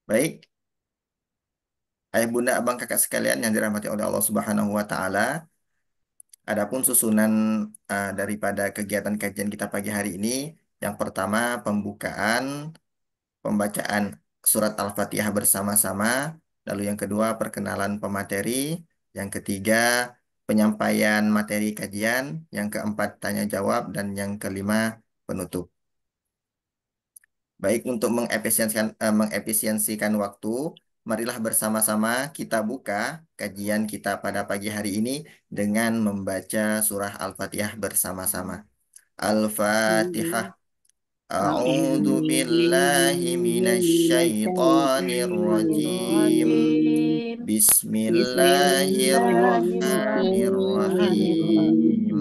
Baik, ayah bunda abang kakak sekalian yang dirahmati oleh Allah Subhanahu wa taala. Adapun susunan daripada kegiatan kajian kita pagi hari ini, yang pertama pembukaan, pembacaan surat Al-Fatihah bersama-sama, lalu yang kedua perkenalan pemateri, yang ketiga penyampaian materi kajian, yang keempat tanya jawab dan yang kelima penutup. Baik, untuk mengefisiensikan waktu, marilah bersama-sama kita buka kajian kita pada pagi hari ini dengan membaca surah Al-Fatihah bersama-sama. Al-Fatihah. A'udzu billahi أعوذ بالله minasyaitonir rajim. الرجيم بسم الله الرحمن Bismillahirrahmanirrahim.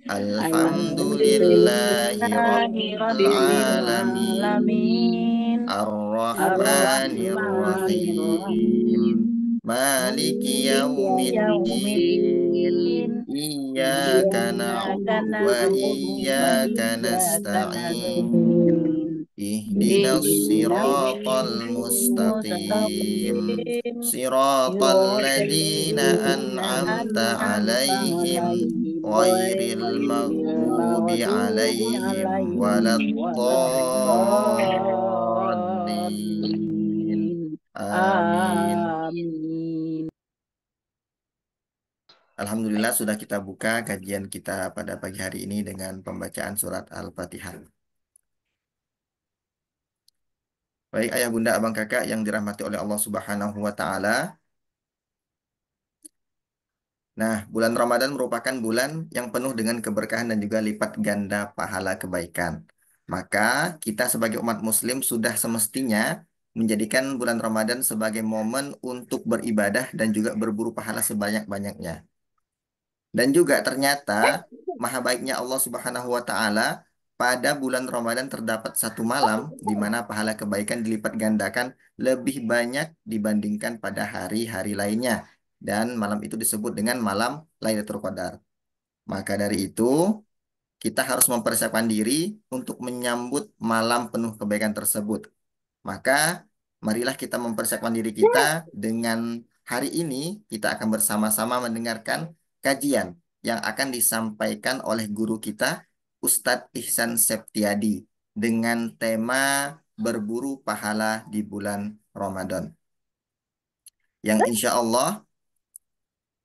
الحمد Alhamdulillahi لله Rabbil رب Alamin. العالمين Ar-Rahmanir الرحمن Rahim. الرحيم Maliki مالك يوم Yaumiddin. الدين Iyyaka إياك na'budu wa نعبد iyyaka وإياك nasta'in. نستعين Ihdinas اهدنا siratal الصراط mustaqim. المستقيم Siratal صراط ladzina الذين an'amta أنعمت alaihim. عليهم Ghairil غير maghdubi المغضوب alaihim. عليهم ولا Waladdallin. الضالين Amin. آمين. Alhamdulillah sudah kita buka kajian kita pada pagi hari ini dengan pembacaan surat Al-Fatihah. Baik ayah bunda abang kakak yang dirahmati oleh Allah Subhanahu wa taala. Nah, bulan Ramadan merupakan bulan yang penuh dengan keberkahan dan juga lipat ganda pahala kebaikan. Maka kita sebagai umat muslim sudah semestinya menjadikan bulan Ramadan sebagai momen untuk beribadah dan juga berburu pahala sebanyak-banyaknya. Dan juga ternyata maha baiknya Allah Subhanahu wa taala, pada bulan Ramadan terdapat satu malam di mana pahala kebaikan dilipat gandakan lebih banyak dibandingkan pada hari-hari lainnya. Dan malam itu disebut dengan malam Lailatul Qadar. Maka dari itu, kita harus mempersiapkan diri untuk menyambut malam penuh kebaikan tersebut. Maka marilah kita mempersiapkan diri kita dengan hari ini kita akan bersama-sama mendengarkan kajian yang akan disampaikan oleh guru kita Ustadz Ihsan Septiadi dengan tema berburu pahala di bulan Ramadan. Yang insya Allah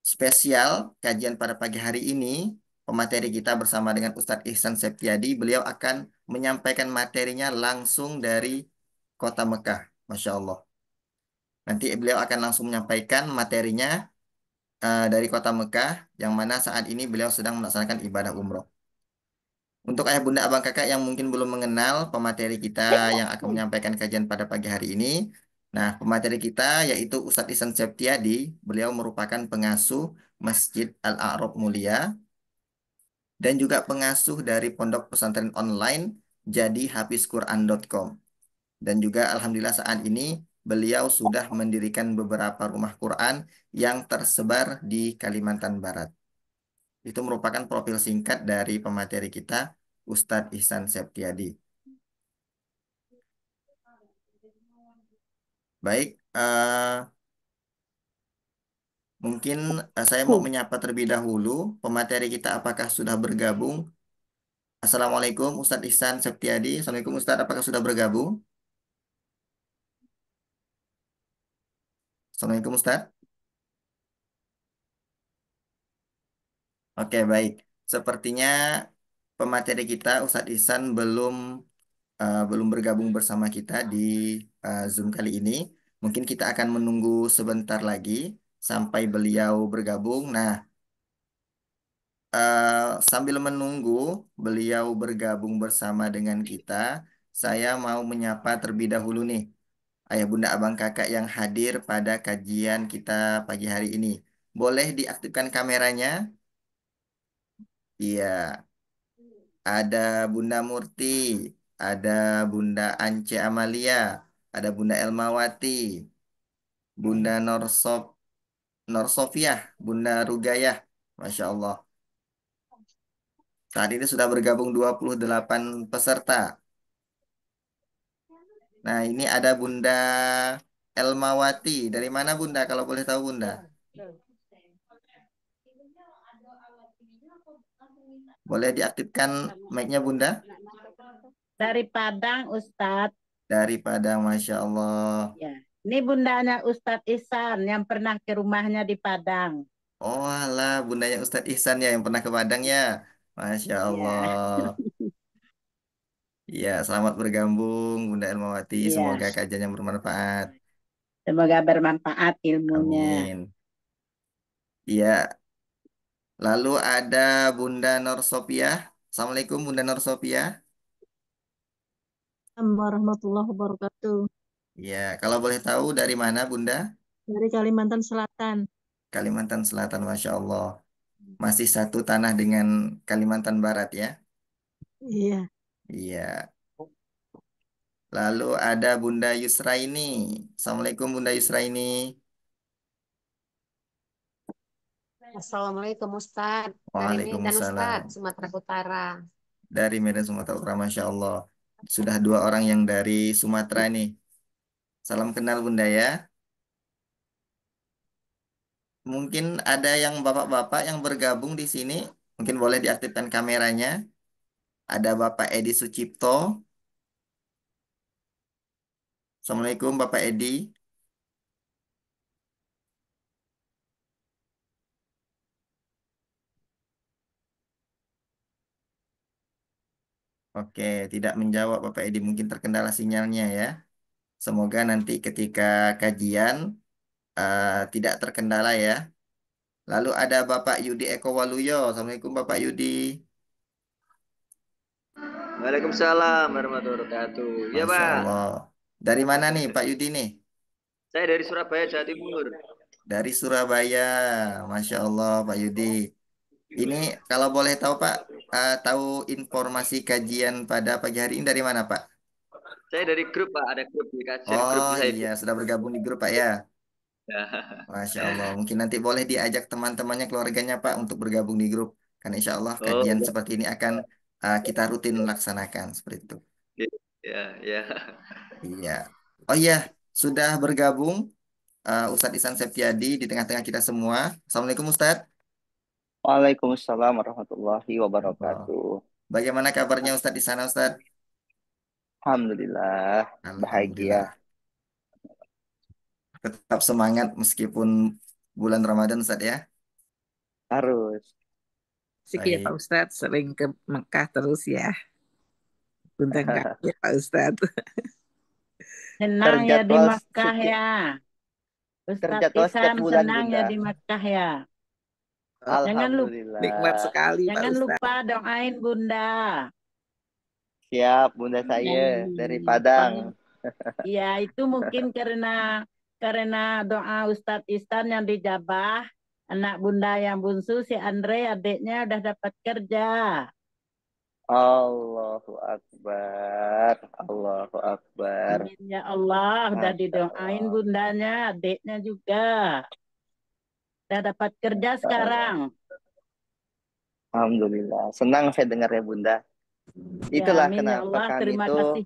spesial kajian pada pagi hari ini, pemateri kita bersama dengan Ustadz Ihsan Septiadi, beliau akan menyampaikan materinya langsung dari kota Mekah. Masya Allah. Nanti beliau akan langsung menyampaikan materinya dari kota Mekah, yang mana saat ini beliau sedang melaksanakan ibadah umroh. Untuk ayah bunda abang kakak yang mungkin belum mengenal pemateri kita yang akan menyampaikan kajian pada pagi hari ini. Nah, pemateri kita yaitu Ustadz Ihsan Septiadi. Beliau merupakan pengasuh Masjid Al-A'raf Mulia dan juga pengasuh dari pondok pesantren online jadi hafizquran.com. Dan juga alhamdulillah saat ini beliau sudah mendirikan beberapa rumah Quran yang tersebar di Kalimantan Barat. Itu merupakan profil singkat dari pemateri kita, Ustadz Ihsan Septiadi. Baik, mungkin saya mau menyapa terlebih dahulu pemateri kita apakah sudah bergabung. Assalamualaikum Ustadz Ihsan Septiadi. Assalamualaikum Ustadz, apakah sudah bergabung? Assalamualaikum Ustadz. Oke, baik. Sepertinya pemateri kita Ustadz Ihsan belum bergabung bersama kita di Zoom kali ini. Mungkin kita akan menunggu sebentar lagi sampai beliau bergabung. Nah, sambil menunggu beliau bergabung bersama dengan kita, saya mau menyapa terlebih dahulu nih, ayah bunda abang kakak yang hadir pada kajian kita pagi hari ini. Boleh diaktifkan kameranya? Iya, ada Bunda Murti, ada Bunda Ance Amalia, ada Bunda Elmawati, Bunda Norsofiah, Bunda Rugayah. Masya Allah. Saat ini sudah bergabung 28 peserta. Nah, ini ada Bunda Elmawati. Dari mana Bunda kalau boleh tahu Bunda? Boleh diaktifkan mic-nya Bunda? Dari Padang, Ustadz. Daripada Masya Allah. Ya. Ini bundanya Ustadz Ihsan yang pernah ke rumahnya di Padang. Oh alah, bundanya Ustadz Ihsan ya yang pernah ke Padang ya. Masya Allah. Iya, Iya, selamat bergabung Bunda Elmawati. iya. Semoga kajian yang bermanfaat. Semoga bermanfaat ilmunya. Amin. Iya, lalu ada Bunda Nur Sopiah. Assalamualaikum Bunda Nur Sopiah. Assalamualaikum warahmatullahi wabarakatuh. Iya, kalau boleh tahu dari mana Bunda? Dari Kalimantan Selatan. Kalimantan Selatan, Masya Allah. Masih satu tanah dengan Kalimantan Barat ya. Iya. Iya. Lalu ada Bunda Yusraini. Assalamualaikum Bunda Yusraini. Assalamualaikum Ustadz. Dari Medan Waalaikumsalam. Ustadz, Sumatera Utara. Dari Medan Sumatera Utara, Masya Allah. Sudah dua orang yang dari Sumatera nih. Salam kenal Bunda ya. Mungkin ada yang bapak-bapak yang bergabung di sini. Mungkin boleh diaktifkan kameranya. Ada Bapak Edi Sucipto. Assalamualaikum Bapak Edi. Oke, tidak menjawab Bapak Edi. Mungkin terkendala sinyalnya ya. Semoga nanti ketika kajian tidak terkendala ya. Lalu ada Bapak Yudi Eko Waluyo. Assalamualaikum Bapak Yudi. Waalaikumsalam warahmatullahi wabarakatuh. Ya Masya Pak, Allah. Dari mana nih Pak Yudi nih? saya dari Surabaya, Jawa Timur. Dari Surabaya. Masya Allah Pak Yudi. Ini kalau boleh tahu Pak, tahu informasi kajian pada pagi hari ini dari mana Pak? Saya dari grup Pak, ada grup di kajian grup Oh saya iya, itu. sudah bergabung di grup Pak ya. Ya. Masya Allah. Mungkin nanti boleh diajak teman-temannya, keluarganya Pak untuk bergabung di grup. Karena insya Allah Oh kajian seperti ini akan kita rutin laksanakan seperti itu. ya, ya. Iya. Oh iya, sudah bergabung Ustadz Ihsan Septiadi di tengah-tengah kita semua. Assalamualaikum Ustadz. Waalaikumsalam warahmatullahi Oh, wabarakatuh. bagaimana kabarnya Ustadz di sana Ustadz? Alhamdulillah, bahagia. Alhamdulillah. Tetap semangat meskipun bulan Ramadan Ustadz ya. Harus. Asik ya Pak Baik. Ustadz, sering ke Mekah terus ya. Undang kami ya Pak Ustadz. Senang ya di Terjadwal Makkah setiap ya. Ustadz terjadwal setiap Ihsan bulan, senang ya Bunda. di Makkah ya. Oh, Jangan lupa, nikmat Alhamdulillah. sekali Pak jangan Ustadz. lupa doain Bunda. Siap, Bunda saya dari Padang. Pang, ya itu mungkin karena doa Ustadz Ihsan yang dijabah, anak Bunda yang bungsu si Andre adiknya udah dapat kerja. Allahu Akbar. Allahu Akbar. Amin ya Allah, udah Masya didoain Allah. bundanya, adiknya juga. Udah dapat kerja Masya Allah. sekarang. Alhamdulillah. Senang saya dengar ya, Bunda. Ya, Itulah amin ya kenapa Allah, kami terima tuh. kasih.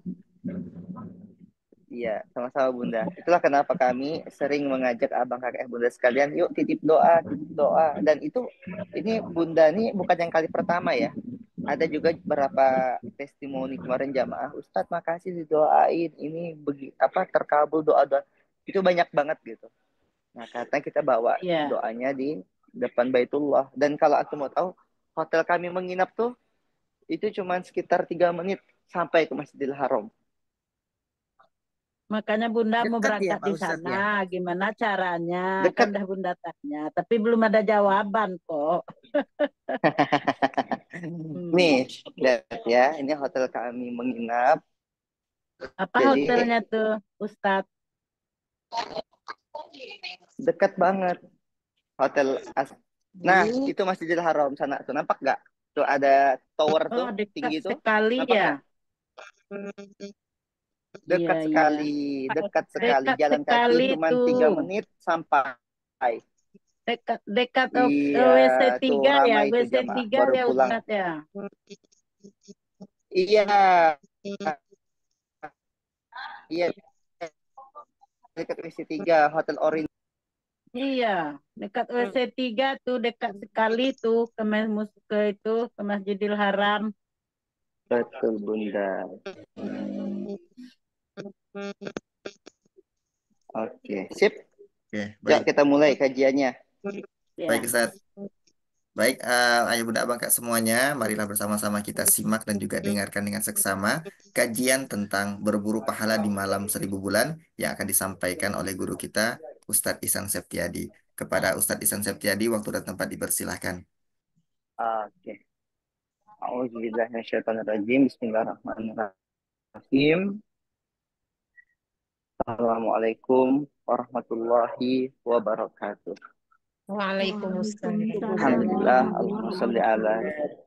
Iya, sama-sama Bunda. Itulah kenapa kami sering mengajak abang kakek Bunda sekalian, yuk titip doa, titip doa. Dan itu, ini Bunda ini bukan yang kali pertama ya. Ada juga beberapa testimoni kemarin jamaah, Ustadz makasih didoain, ini apa terkabul doa-doa. Itu banyak banget gitu. Nah, katanya kita bawa Ya, doanya di depan Baitullah. Dan kalau aku mau tahu, hotel kami menginap tuh, itu cuma sekitar 3 menit sampai ke Masjidil Haram. makanya Bunda mau Dekat ya berangkat Pak di Ustadz sana. ya. Gimana caranya? Kan Dekat. udah Bunda tanya, tapi belum ada jawaban kok. Nih, Hmm. lihat ya, ini hotel kami menginap. Apa Jadi hotelnya tuh, Ustadz? dekat banget hotel Nah, itu Masjidil Haram sana. Tuh nampak nggak? Tuh ada tower tuh Oh, dekat tinggi tuh. sekali Nampak ya. nggak? Iya, Dekat iya. sekali, dekat sekali. Dekat Jalan kaki sekali cuma tuh. 3 menit sampai. Dekat Iya, WC tuh 3 ya, ramai itu WC jamaah 3 baru ya pulang. Ustadz ya. Iya, Iya, dekat WC3 Hotel Orange. Iya, dekat WC3 tuh, dekat sekali tuh ke Masjidil Haram. Betul, Bunda. Oke, sip. Oke, Yuk baik. kita mulai kajiannya. Baik, Ya. Ustaz. Baik, ayah bunda abangkak semuanya, marilah bersama-sama kita simak dan juga dengarkan dengan seksama kajian tentang berburu pahala di malam 1000 bulan yang akan disampaikan oleh guru kita, Ustadz Ihsan Septiadi. Kepada Ustadz Ihsan Septiadi, waktu dan tempat dipersilahkan. Oke. A'udzubillahi Bismillahirrahmanirrahim. Assalamualaikum warahmatullahi wabarakatuh. Waalaikumsalam. Alhamdulillah, Allahumma warahmatullahi sholli ala wabarakatuh.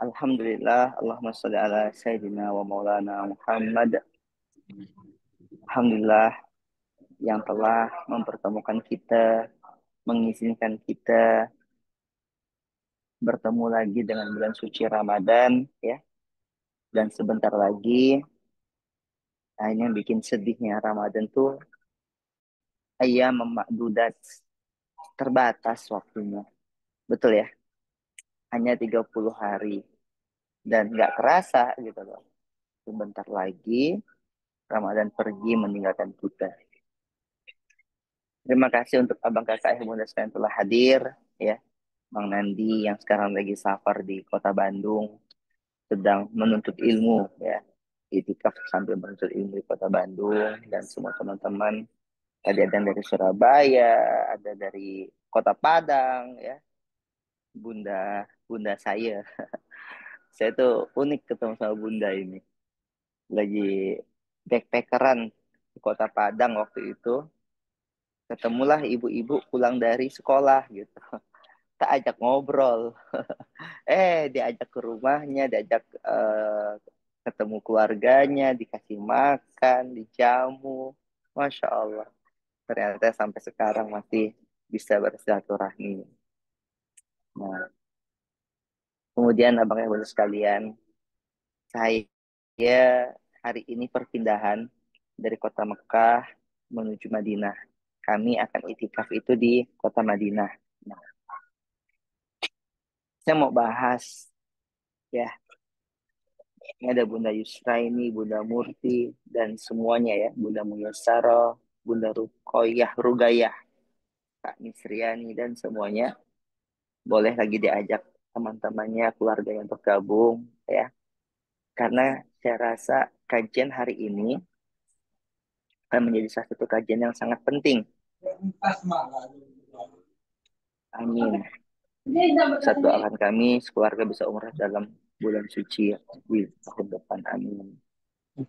Alhamdulillah, Allahumma sholli ala Sayyidina wa Maulana Muhammad. Alhamdulillah yang telah mempertemukan kita, mengizinkan kita bertemu lagi dengan bulan suci Ramadan, ya. Dan sebentar lagi, nah ini yang bikin sedihnya Ramadan tuh ayam memakdudat, terbatas waktunya. Betul ya? Hanya 30 hari. Dan nggak kerasa gitu loh. Sebentar lagi Ramadan pergi meninggalkan kita. Terima kasih untuk abang kakak yang muda sekalian telah hadir, ya. Bang Nandi yang sekarang lagi safar di kota Bandung, sedang menuntut ilmu, ya. Itikaf sambil menuntut ilmu di kota Bandung, dan semua teman-teman. Tadi ada yang dari Surabaya, ada dari kota Padang, ya. Bunda, bunda saya. Saya tuh unik ketemu sama bunda ini. Lagi backpackeran di kota Padang waktu itu. Ketemulah ibu-ibu pulang dari sekolah gitu. Tak ajak ngobrol. Diajak ke rumahnya, diajak ketemu keluarganya, dikasih makan, dijamu. Masya Allah. Ternyata sampai sekarang masih bisa bersilaturahmi. Nah, kemudian abang ibu sekalian, saya hari ini perpindahan dari kota Mekah menuju Madinah. Kami akan itikaf itu di kota Madinah. Nah, saya mau bahas, ya, ini ada Bunda Yusraini, Bunda Murti, dan semuanya ya, Bunda Muyassaro, Bunda Rukoyah, Rugayah, Kak Misriani, dan semuanya. Boleh lagi diajak teman-temannya, keluarganya untuk gabung, ya. Karena saya rasa kajian hari ini akan menjadi salah satu kajian yang sangat penting. Amin. Satu doakan kami sekeluarga bisa umrah dalam bulan suci di tahun depan. Amin.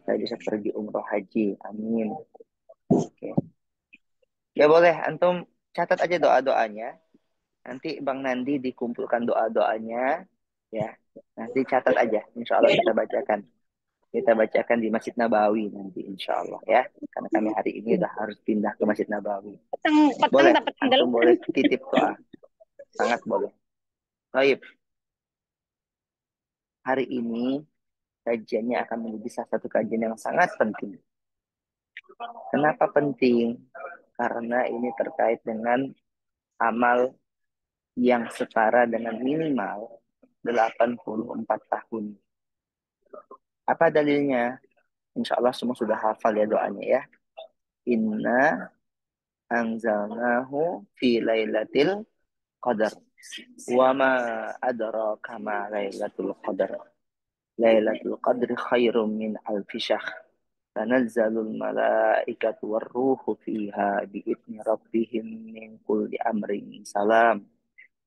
Saya bisa pergi umrah haji. Amin. Oke. Ya boleh, antum catat aja doa-doanya. Nanti Bang Nandi dikumpulkan doa-doanya. Ya, nanti catat aja. Insya Allah kita bacakan. Kita bacakan di Masjid Nabawi nanti insya Allah ya. Karena kami hari ini udah harus pindah ke Masjid Nabawi. Boleh, antum boleh titip doa. Sangat boleh. Baik. Hari ini kajiannya akan menjadi salah satu kajian yang sangat penting. Kenapa penting? Karena ini terkait dengan amal yang setara dengan minimal 84 tahun. Apa dalilnya? Insya Allah semua sudah hafal ya doanya ya. Inna anzalnahu fi lailatul qadar. Wa ma adraka ma lailatul qadar. Lailatul qadri khairum min alfi syahr. Tanazzalul malaikatu warruhu fiha bi'idni rabbihim min kulli amrin salam.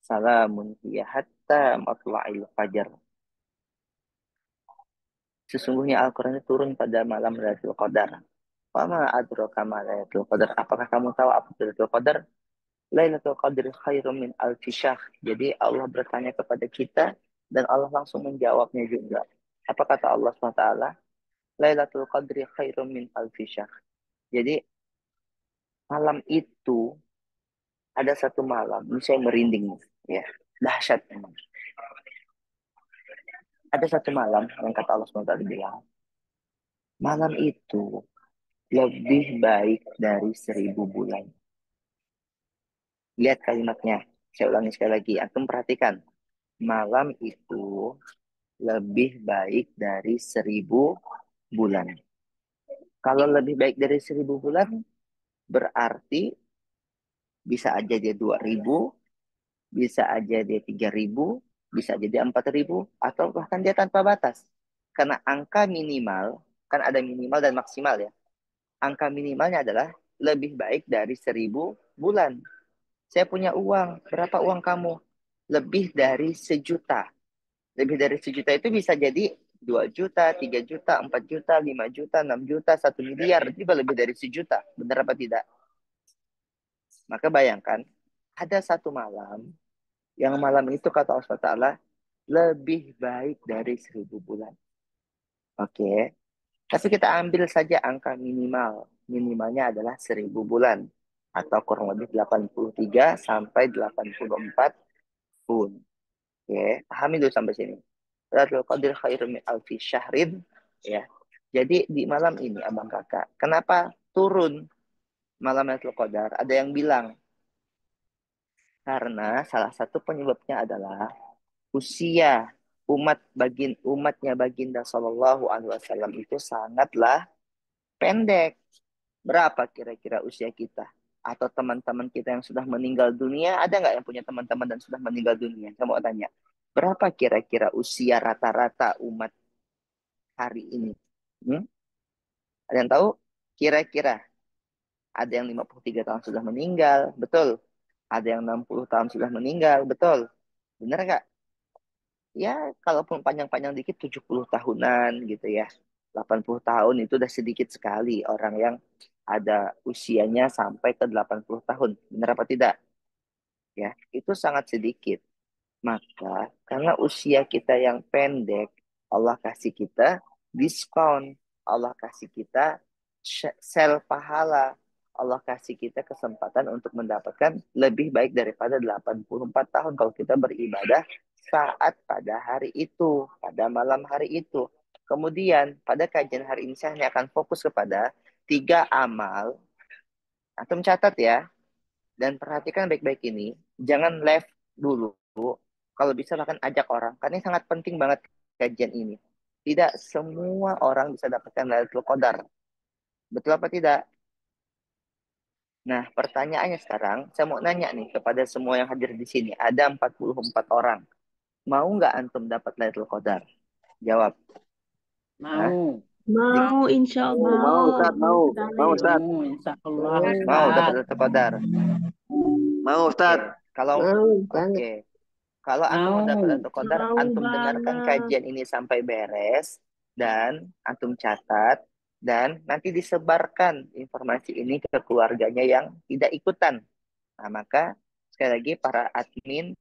Salamun hiya hatta matla'il fajar. Sesungguhnya Al-Quran itu turun pada malam Lailatul Qadar. Wama adraka ma Lailatul Qadar. Apakah kamu tahu apa Lailatul Qadar? Lailatul Qadri khairum min alfi syahr. Jadi Allah bertanya kepada kita dan Allah langsung menjawabnya juga. Apa kata Allah SWT? Lailatul Qadri khairum min alfi syahr. Jadi malam itu ada satu malam, ini saya merinding ya, dahsyat memang. Ada satu malam yang kata Allah SWT bilang, Malam itu lebih baik dari 1000 bulan. Lihat kalimatnya. Saya ulangi sekali lagi. Antum perhatikan. Malam itu lebih baik dari 1000 bulan. Kalau lebih baik dari 1000 bulan, berarti bisa aja dia 2000, bisa aja dia 3000, bisa aja dia 4000, atau bahkan dia tanpa batas. Karena angka minimal, kan ada minimal dan maksimal ya. Angka minimalnya adalah lebih baik dari 1000 bulan. Saya punya uang, berapa uang kamu? Lebih dari 1 juta. Lebih dari 1 juta itu bisa jadi 2 juta, 3 juta, 4 juta, 5 juta, 6 juta, 1 miliar. Itu juga lebih dari 1 juta. Benar apa tidak? Maka bayangkan, ada satu malam, yang malam itu kata Allah Taala lebih baik dari 1000 bulan. Oke. Tapi kita ambil saja angka minimal. Minimalnya adalah 1000 bulan. Atau kurang lebih 83 sampai 84 pun. Oke. Pahami dulu sampai sini. Lailatul Qadar khairun min alfi syahrin. Ya. Jadi di malam ini abang kakak, kenapa turun malam Lailatul Qadar? Ada yang bilang karena salah satu penyebabnya adalah usia umatnya baginda Shallallahu Alaihi Wasallam itu sangatlah pendek. Berapa kira-kira usia kita? Atau teman-teman kita yang sudah meninggal dunia, ada nggak yang punya teman-teman dan sudah meninggal dunia? Saya mau tanya, berapa kira-kira usia rata-rata umat hari ini? Hmm? Ada yang tahu? Kira-kira ada yang 53 tahun sudah meninggal, betul. Ada yang 60 tahun sudah meninggal, betul. Benar nggak? Ya, kalaupun panjang-panjang dikit 70 tahunan gitu ya. 80 tahun itu udah sedikit sekali orang yang ada usianya sampai ke 80 tahun. Benar apa tidak? Ya, itu sangat sedikit. Maka karena usia kita yang pendek, Allah kasih kita diskon. Allah kasih kita sel pahala. Allah kasih kita kesempatan untuk mendapatkan lebih baik daripada 84 tahun kalau kita beribadah saat pada hari itu, pada malam hari itu. Kemudian pada kajian hari ini saya hanya akan fokus kepada 3 amal. Atau mencatat ya, dan perhatikan baik-baik ini. Jangan left dulu. Kalau bisa bahkan ajak orang. Karena ini sangat penting banget kajian ini. Tidak semua orang bisa dapatkan Lailatul Qadar. Betul apa tidak? Nah, pertanyaannya sekarang, saya mau nanya nih kepada semua yang hadir di sini. Ada 44 orang. Mau nggak antum dapat Lailatul Qadar? Jawab. Hah? Mau. Mau, insya Allah. Mau, Ustaz. Mau. Mau, Ustaz. Mau, insya Allah, Mau dapat Ustaz. Lailatul Qadar. Mau Oke. Ustaz. Kalau Mau oke. banget. Kalau antum mau dapat Mau. Lailatul Qadar, Mau antum dengarkan banget. kajian ini sampai beres dan antum catat dan nanti disebarkan informasi ini ke keluarganya yang tidak ikutan. Nah, maka sekali lagi para admin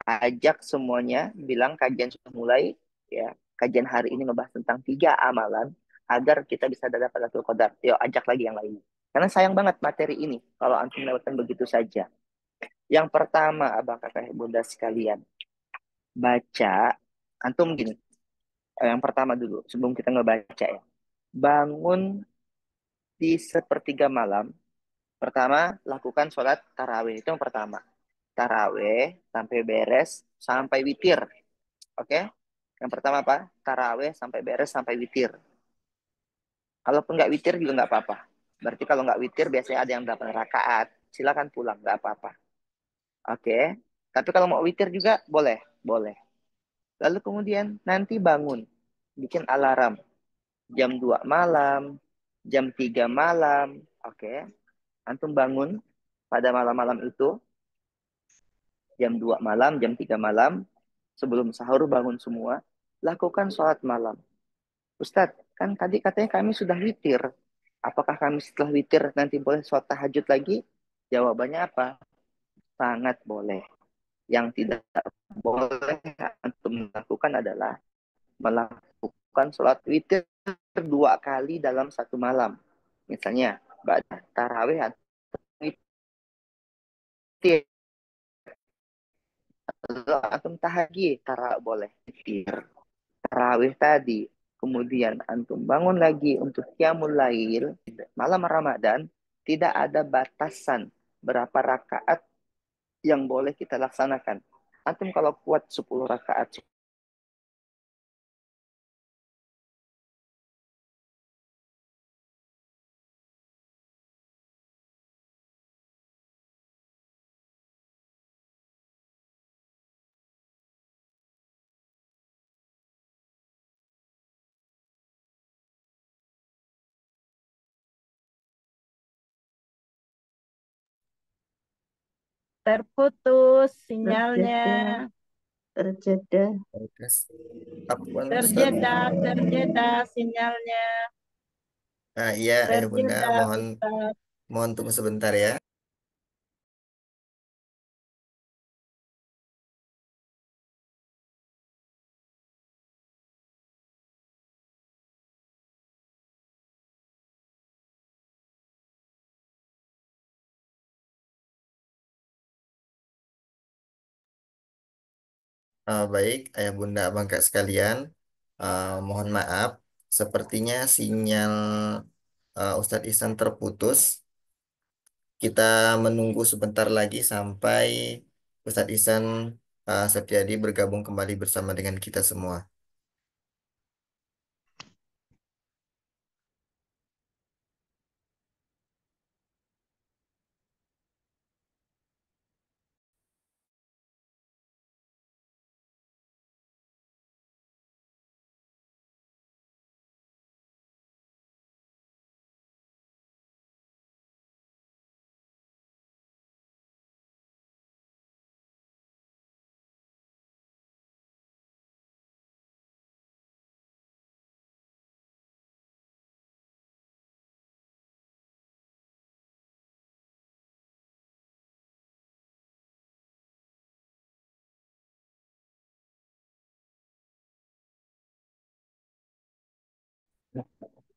ajak semuanya bilang kajian sudah mulai ya. Kajian hari ini membahas tentang 3 amalan agar kita bisa dapat Lailatul Qadar. Yuk ajak lagi yang lainnya. Karena sayang banget materi ini kalau antum lewatkan begitu saja. Yang pertama, abang kakak bunda sekalian, baca antum gini. Yang pertama dulu sebelum kita ngebaca ya, bangun di sepertiga malam. Pertama lakukan sholat tarawih, itu yang pertama. Tarawih sampai beres sampai witir. Oke. Yang pertama apa? Tarawih sampai beres sampai witir. Kalaupun nggak witir juga nggak apa-apa. Berarti kalau nggak witir biasanya ada yang 8 rakaat, silakan pulang, nggak apa-apa. Oke. Tapi kalau mau witir juga boleh, boleh. Lalu kemudian nanti bangun, bikin alarm. Jam 2 malam, jam 3 malam. Oke. Antum bangun pada malam-malam itu, jam 2 malam, jam 3 malam, sebelum sahur bangun semua, lakukan sholat malam. Ustadz, kan tadi katanya kami sudah witir. Apakah kami setelah witir nanti boleh sholat tahajud lagi? Jawabannya apa? Sangat boleh. Yang tidak boleh antum lakukan adalah melakukan sholat witir 2 kali dalam satu malam. Misalnya, tarawih atau witir. Lalu antum tahajud, boleh witir. Tarawih tadi, kemudian antum bangun lagi untuk qiyamul lail malam Ramadan, tidak ada batasan berapa rakaat yang boleh kita laksanakan. Antum kalau kuat 10 rakaat, Terputus sinyalnya. Terjeda. Terjeda. Terus, Afwan Ustaz. Terjeda sinyalnya. Nah, iya Ayah Bunda, Terjeda Ustaz. mohon tunggu sebentar ya. Baik, Ayah Bunda, Abang Kak sekalian, mohon maaf, sepertinya sinyal Ustadz Ihsan terputus. Kita menunggu sebentar lagi sampai Ustadz Ihsan Septiadi bergabung kembali bersama dengan kita semua.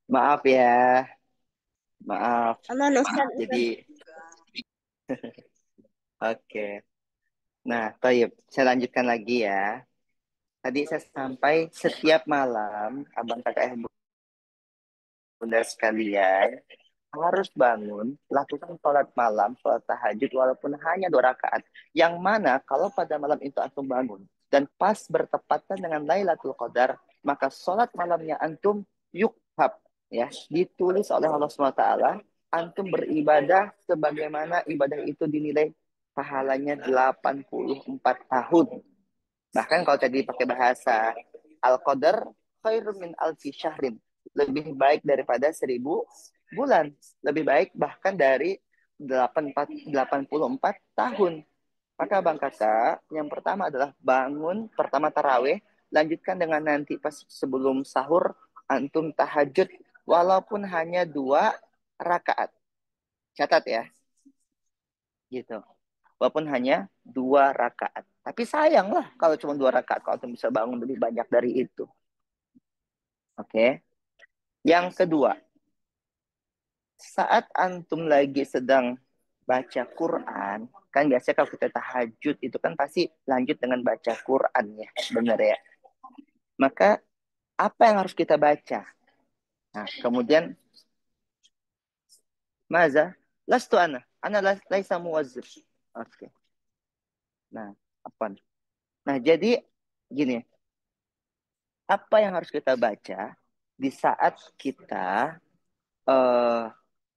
maaf ya, maaf. Aman Ustaz. Jadi, oke. Nah, Toyib, saya lanjutkan lagi ya. Tadi saya sampai setiap malam, abang kakak bunda sekalian, harus bangun, lakukan sholat malam, sholat tahajud, walaupun hanya 2 rakaat. Yang mana kalau pada malam itu antum bangun, dan pas bertepatan dengan Lailatul Qadar, maka sholat malamnya antum yukhab, ya, ditulis oleh Allah SWT, antum beribadah sebagaimana ibadah itu dinilai pahalanya 84 tahun. Bahkan kalau tadi pakai bahasa Al-Qadar, khairun min alfi syahrin. Lebih baik daripada 1000 bulan. Lebih baik bahkan dari 84 tahun. Maka Bang Kakak, yang pertama adalah bangun, pertama taraweh, lanjutkan dengan nanti pas sebelum sahur, antum tahajud, walaupun hanya 2 rakaat. Catat ya. Gitu. Walaupun hanya 2 rakaat. Tapi sayang lah kalau cuma 2 rakaat. Kalau antum bisa bangun lebih banyak dari itu. Oke. Yang kedua, saat antum lagi sedang baca Quran, kan biasanya kalau kita tahajud itu kan pasti lanjut dengan baca Quran ya, benar ya. Maka apa yang harus kita baca? Nah, kemudian maza lastu ana laisa muwazzir. Oke. Nah, apa? Nah, jadi gini, apa yang harus kita baca di saat kita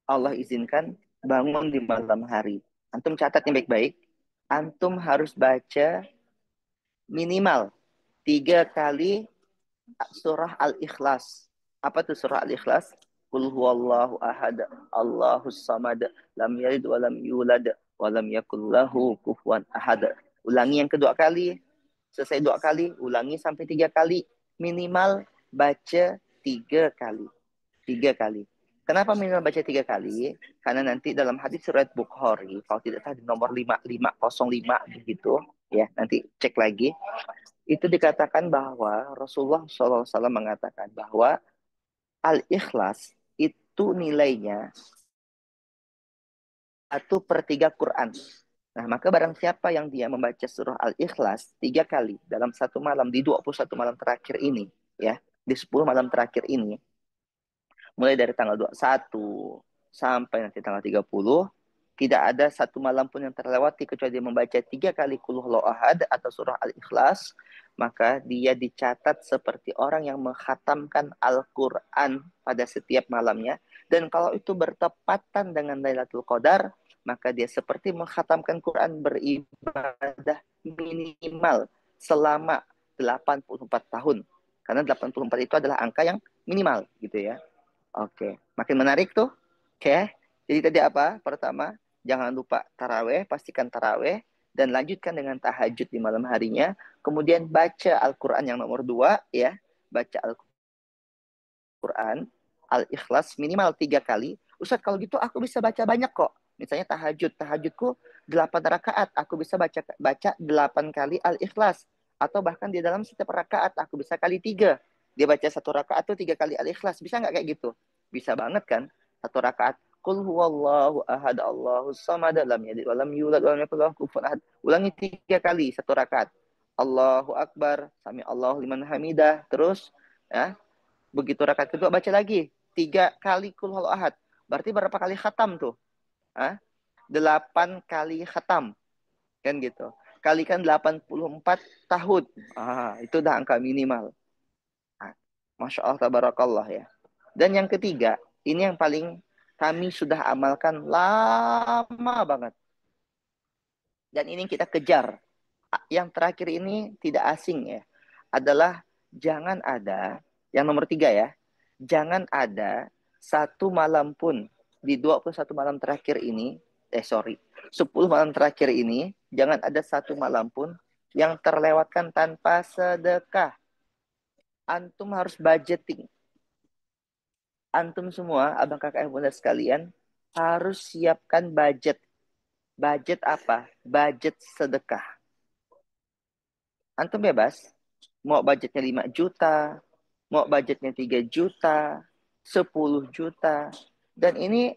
Allah izinkan bangun di malam hari. Antum catat yang baik-baik. Antum harus baca minimal 3 kali surah Al-Ikhlas. Apa tuh surah Al-Ikhlas? Qul huwallahu ahad, Allahus samad, lam yalid wa lam yulad, wa lam yakul lahu kufuwan ahad. Ulangi yang kedua kali. Selesai 2 kali, ulangi sampai 3 kali. Minimal baca 3 kali. 3 kali. Kenapa minimal baca 3 kali? Karena nanti dalam hadis riwayat Bukhari, kalau tidak salah di nomor 5505 begitu, ya nanti cek lagi. Itu dikatakan bahwa Rasulullah SAW mengatakan bahwa Al-Ikhlas itu nilainya 1/3 Quran. Nah, maka barang siapa yang dia membaca surah Al-Ikhlas 3 kali dalam satu malam di 21 malam terakhir ini, ya, di 10 malam terakhir ini, mulai dari tanggal 21 sampai nanti tanggal 30, tidak ada satu malam pun yang terlewati kecuali dia membaca 3 kali Qul Huwallahu Ahad atau surah Al-Ikhlas, maka dia dicatat seperti orang yang menghatamkan Al-Quran pada setiap malamnya. Dan kalau itu bertepatan dengan Lailatul Qadar, maka dia seperti menghatamkan Quran, beribadah minimal selama 84 tahun. Karena 84 itu adalah angka yang minimal gitu ya. Oke, makin menarik tuh. Oke, jadi tadi apa? Pertama, jangan lupa taraweh, pastikan taraweh, dan lanjutkan dengan tahajud di malam harinya. Kemudian baca Al-Quran yang nomor 2, ya. Baca Al-Quran, Al-Ikhlas minimal 3 kali. Ustadz, kalau gitu aku bisa baca banyak kok. Misalnya tahajudku 8 rakaat, aku bisa baca 8 kali Al-Ikhlas. Atau bahkan di dalam setiap rakaat aku bisa kali 3. Dia baca 1 rakaat tuh 3 kali Al-Ikhlas. Bisa nggak kayak gitu? Bisa banget kan? 1 rakaat. Qul huwallahu ahad Allahus samad lam yalid wa lam yulad wa lam yakul lahu kufuwan ahad. Ulangi 3 kali 1 rakaat. Allahu Akbar, sami Allahu liman hamidah. Terus ya, begitu rakaat kedua baca lagi 3 kali Qul huwallahu ahad. Berarti berapa kali khatam tuh? 8 kali khatam. Kan gitu. Kalikan 84 tahun. Itu udah angka minimal. Masya Allah, tabarakallah ya. Dan yang ketiga, ini yang paling kami sudah amalkan lama banget. Dan ini kita kejar. Yang terakhir ini tidak asing ya. Adalah jangan ada, yang nomor 3 ya. Jangan ada satu malam pun di 21 malam terakhir ini, 10 malam terakhir ini, jangan ada satu malam pun yang terlewatkan tanpa sedekah. Antum harus budgeting. Antum semua, abang kakak bunda sekalian, harus siapkan budget. Budget apa? Budget sedekah. Antum bebas. Mau budgetnya 5 juta, mau budgetnya 3 juta, 10 juta. Dan ini,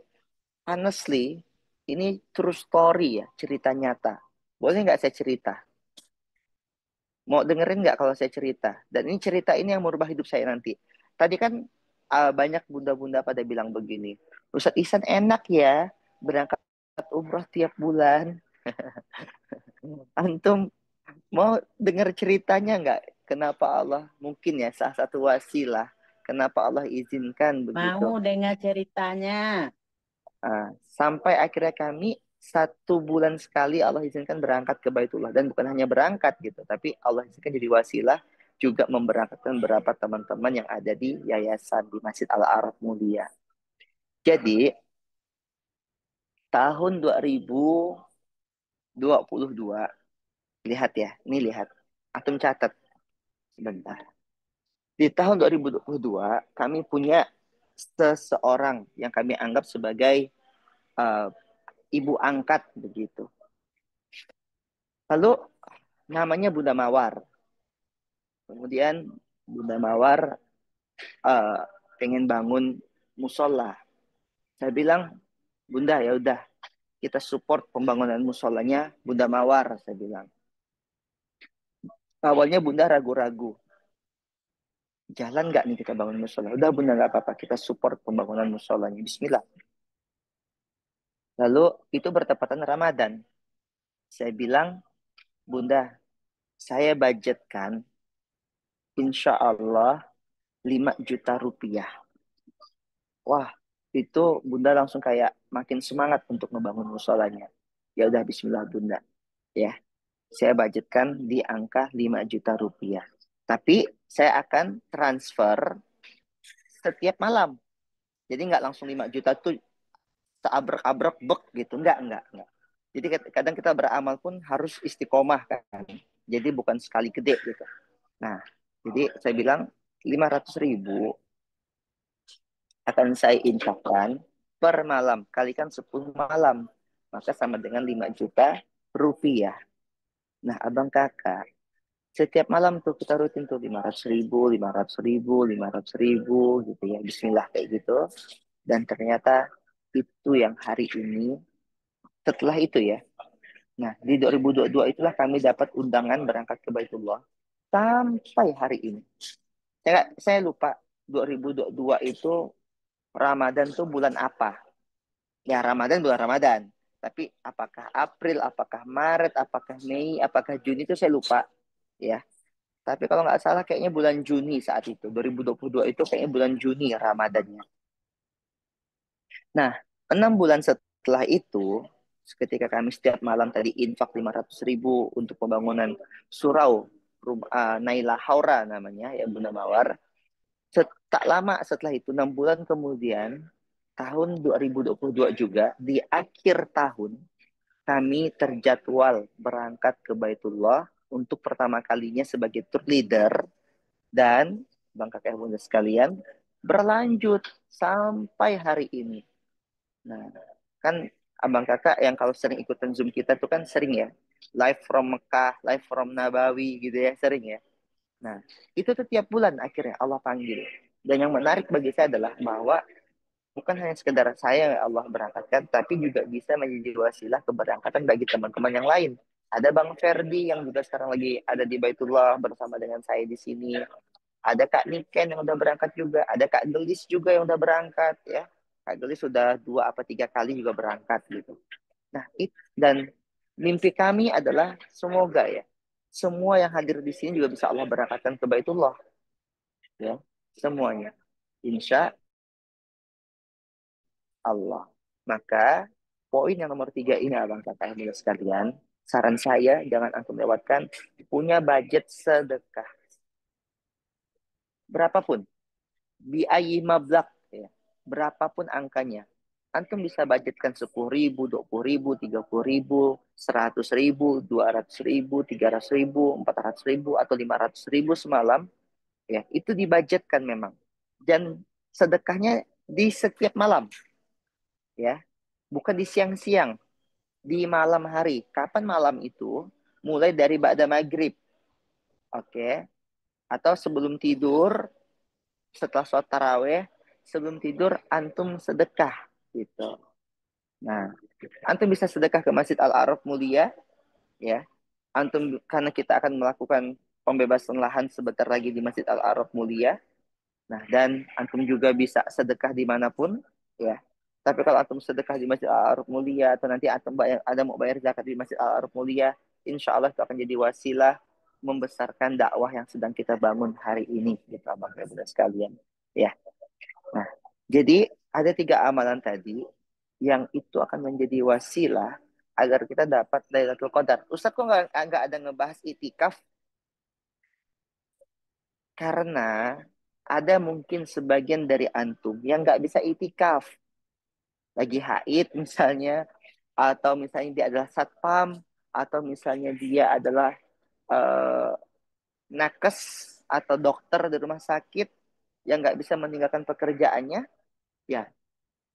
honestly, ini true story ya, cerita nyata. Boleh nggak saya cerita? Mau dengerin nggak kalau saya cerita? Dan ini cerita ini yang merubah hidup saya nanti. Tadi kan banyak bunda-bunda pada bilang begini, Ustadz Ihsan enak ya berangkat umroh tiap bulan. Antum mau dengar ceritanya nggak? Kenapa Allah mungkin ya salah satu wasilah kenapa Allah izinkan begitu? Mau dengar ceritanya. Sampai akhirnya kami 1 bulan sekali Allah izinkan berangkat ke Baitullah. Dan bukan hanya berangkat gitu, tapi Allah izinkan jadi wasilah juga memberangkatkan beberapa teman-teman yang ada di yayasan di Masjid Al-Arab Mulia. Jadi tahun 2022, lihat ya, ini lihat. Antum catat sebentar. Di tahun 2022 kami punya seseorang yang kami anggap sebagai ibu angkat begitu. Lalu namanya Bunda Mawar. Kemudian Bunda Mawar pengen bangun musola. Saya bilang, Bunda ya udah kita support pembangunan musolanya Bunda Mawar. Saya bilang. Awalnya Bunda ragu-ragu. Jalan nggak nih kita bangun musola? Udah Bunda nggak apa-apa, kita support pembangunan musolanya. Bismillah. Lalu itu bertepatan Ramadan. Saya bilang, Bunda, saya budgetkan insya Allah 5 juta rupiah. Wah, itu Bunda langsung kayak makin semangat untuk membangun musolanya. Ya udah Bismillah Bunda. Ya, saya budgetkan di angka 5 juta rupiah. Tapi saya akan transfer setiap malam. Jadi nggak langsung 5 juta tuh seabrek-abrek bek gitu. Enggak. Jadi kadang kita beramal pun harus istiqomah kan. Jadi bukan sekali gede gitu. Nah, jadi saya bilang 500.000 akan saya infakkan per malam. Kalikan 10 malam. Maka sama dengan 5 juta rupiah. Nah, abang kakak, setiap malam tuh kita rutin tuh 500.000, 500.000, 500.000 gitu ya. Bismillah kayak gitu. Dan ternyata itu yang hari ini, setelah itu ya. Nah, di 2022 itulah kami dapat undangan berangkat ke Baitullah. Sampai hari ini. Saya lupa 2022 itu Ramadan tuh bulan apa? Ya Ramadan bulan Ramadan. Tapi apakah April, apakah Maret, apakah Mei, apakah Juni itu saya lupa. Ya. Tapi kalau nggak salah kayaknya bulan Juni saat itu. 2022 itu kayaknya bulan Juni Ramadannya. Nah, 6 bulan setelah itu, ketika kami setiap malam tadi infak 500.000 untuk pembangunan surau Naila Haura namanya, ya Bunda Mawar. Tak lama setelah itu, 6 bulan kemudian, tahun 2022 juga, di akhir tahun, kami terjadwal berangkat ke Baitullah untuk pertama kalinya sebagai tour leader. Dan, Bang Kakek Bunda sekalian, berlanjut sampai hari ini. Nah, kan abang kakak yang kalau sering ikutan Zoom kita tuh kan sering ya. Live from Mekah, live from Nabawi gitu ya, sering ya. Nah, itu tuh tiap bulan akhirnya Allah panggil. Dan yang menarik bagi saya adalah bahwa bukan hanya sekedar saya yang Allah berangkatkan, tapi juga bisa menjadi wasilah keberangkatan bagi teman-teman yang lain. Ada Bang Ferdi yang juga sekarang lagi ada di Baitullah bersama dengan saya di sini. Ada Kak Niken yang udah berangkat juga. Ada Kak Gelis juga yang udah berangkat ya. Kak Gelis sudah 2 atau 3 kali juga berangkat gitu. Nah, dan mimpi kami adalah semoga ya semua yang hadir di sini juga bisa Allah berangkatkan ke Baitullah ya, semuanya. Insya Allah. Maka poin yang nomor 3 ini abang kakak yang sekalian, saran saya jangan antum lewatkan, punya budget sedekah berapapun. Biayi mablak ya. Berapapun angkanya. Antum bisa budgetkan 10.000, 20.000, 30.000, 100.000, 200.000, 300.000, 400.000, atau 500.000 semalam. Ya, itu dibudgetkan memang. Dan sedekahnya di setiap malam. Ya, bukan di siang-siang, di malam hari. Kapan malam itu? Mulai dari ba'da maghrib. Oke. Atau sebelum tidur, setelah sholat taraweh, sebelum tidur antum sedekah gitu. Nah, antum bisa sedekah ke Masjid Al-Araf Mulia ya. Antum karena kita akan melakukan pembebasan lahan sebentar lagi di Masjid Al-Araf Mulia. Nah, dan antum juga bisa sedekah dimanapun ya. Tapi kalau antum sedekah di Masjid Al-Araf Mulia atau nanti antum mau bayar zakat di Masjid Al-Araf Mulia, insya Allah itu akan jadi wasilah membesarkan dakwah yang sedang kita bangun hari ini, gitu abang ibu sekalian. Ya. Nah, jadi ada 3 amalan tadi yang itu akan menjadi wasilah agar kita dapat Lailatul Qadar. Ustaz kok nggak ada ngebahas itikaf? Karena ada mungkin sebagian dari antum yang nggak bisa itikaf. Lagi haid misalnya, atau misalnya dia adalah satpam, atau misalnya dia adalah uh, nakes atau dokter di rumah sakit yang nggak bisa meninggalkan pekerjaannya, ya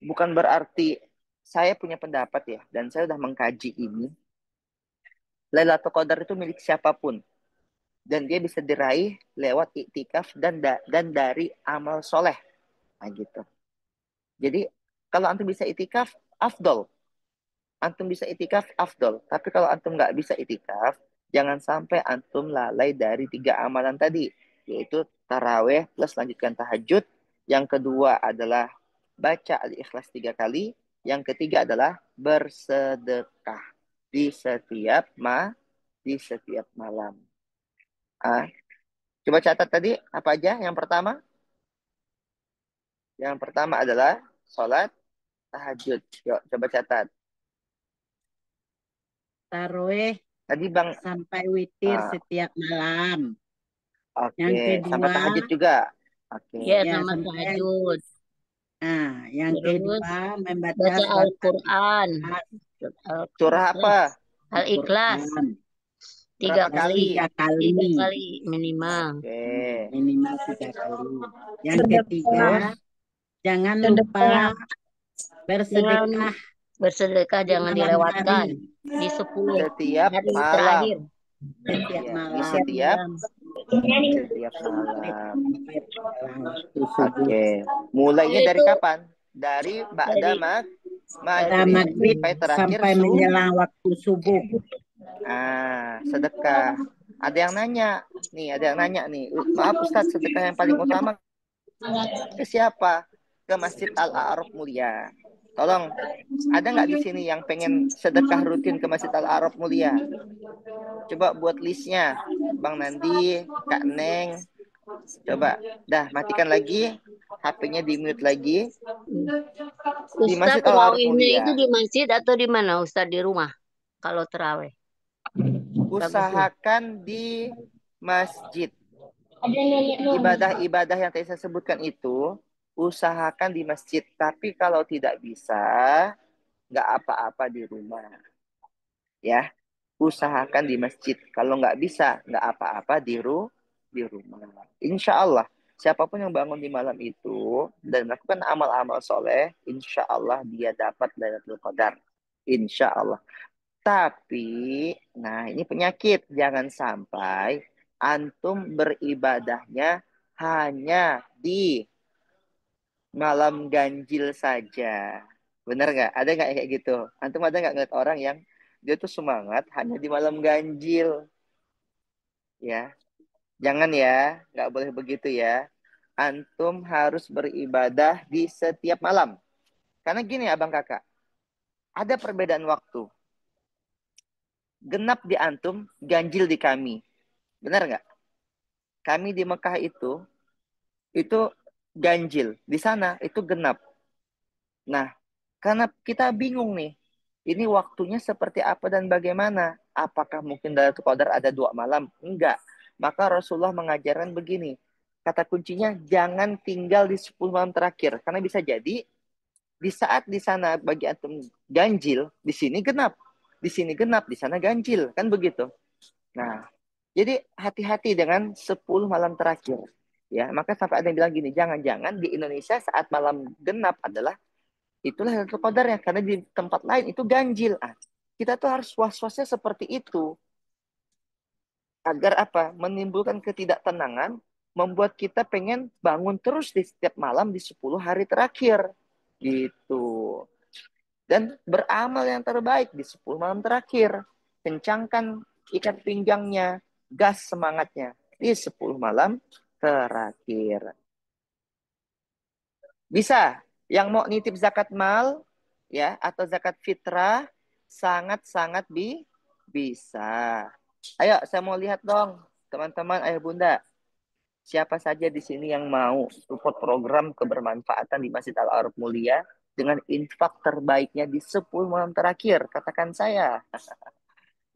bukan berarti saya punya pendapat ya, dan saya sudah mengkaji ini. Lailatul Qadar itu milik siapapun. Dan dia bisa diraih lewat iktikaf dan dari amal soleh. Nah gitu. Jadi kalau antum bisa iktikaf, afdol. Antum bisa iktikaf, afdol. Tapi kalau antum nggak bisa iktikaf, jangan sampai antum lalai dari 3 amalan tadi. Yaitu taraweh plus lanjutkan tahajud. Yang kedua adalah baca Al-Ikhlas 3 kali. Yang ketiga adalah bersedekah di setiap malam. Coba catat tadi apa aja. Yang pertama adalah sholat tahajud. Yuk, coba catat. Tarawih Tadi Bang, sampai witir setiap malam. Yang oke, kedua, sampai tahajud juga. Oke. Ya, ya, sama sampai tahajud. yang Terus kedua membaca baca surat Al-Quran. Surah apa? Al-Ikhlas. Al-Quran. 3 Berapa kali. kali? 3 3 kali minimal. Oke. Minimal 3 kali. Yang ketiga, Terus? jangan lupa bersedekah Bersedekah di jangan malam dilewatkan. hari. Di 10 Setiap hari malam. terakhir. Setiap Ya, malam. di setiap malam. Sampai menjelang waktu subuh. Oke. Mulainya dari Itu kapan? Dari ba'da Pada maghrib maghrib sampai terakhir sampai menjelang waktu subuh. sedekah. Ada yang nanya nih, maaf Ustadz, sedekah yang paling utama ke siapa? Ke Masjid Al-A'raf Mulia. Tolong, ada nggak di sini yang pengen sedekah rutin ke Masjid Al-A'raf Mulia? Coba buat listnya, Bang Nandi, Kak Neng. Coba, dah matikan lagi, HP-nya di mute lagi. Di Masjid Ustadz Al-A'raf terawihnya itu Mulia. di masjid atau di mana Ustadz, di rumah kalau terawih? Bagusnya. Usahakan di masjid. Ada nenek Ibadah-ibadah yang tadi saya sebutkan itu, usahakan di masjid. Tapi kalau tidak bisa, nggak apa-apa di rumah. Ya, usahakan di masjid. Kalau nggak bisa, nggak apa-apa di rumah. Insya Allah, siapapun yang bangun di malam itu dan melakukan amal-amal soleh, insya Allah dia dapat Lailatul Qadar. Insya Allah. Tapi, nah ini penyakit. Jangan sampai antum beribadahnya hanya di malam ganjil saja. Bener nggak? Ada nggak kayak gitu? Antum ada nggak ngeliat orang yang dia tuh semangat hanya di malam ganjil? Ya, jangan ya. Nggak boleh begitu ya. Antum harus beribadah di setiap malam. Karena gini abang kakak, ada perbedaan waktu. Genap di antum, ganjil di kami. Benar nggak? Kami di Mekah itu ganjil. Di sana itu genap. Nah, karena kita bingung nih, ini waktunya seperti apa dan bagaimana? Apakah mungkin Lailatul Qadar ada 2 malam? Enggak. Maka Rasulullah mengajarkan begini, kata kuncinya jangan tinggal di 10 malam terakhir. Karena bisa jadi di saat di sana bagi antum ganjil, di sini genap. Di sini genap, di sana ganjil. Kan begitu. Nah, jadi hati-hati dengan 10 malam terakhir. Ya, maka sampai ada yang bilang gini, jangan-jangan di Indonesia saat malam genap adalah itulah Lailatul Qadar ya, karena di tempat lain itu ganjil. Ah, kita tuh harus was-wasnya seperti itu agar apa? Menimbulkan ketidaktenangan, membuat kita pengen bangun terus di setiap malam di 10 hari terakhir. Gitu. Dan beramal yang terbaik di 10 malam terakhir. Kencangkan ikat pinggangnya, gas semangatnya di 10 malam terakhir. Bisa. Yang mau nitip zakat mal ya atau zakat fitrah sangat-sangat bisa. Ayo, saya mau lihat dong, teman-teman, ayah bunda. Siapa saja di sini yang mau support program kebermanfaatan di Masjid Al-Arab Mulia dengan infak terbaiknya di 10 malam terakhir? Katakan saya.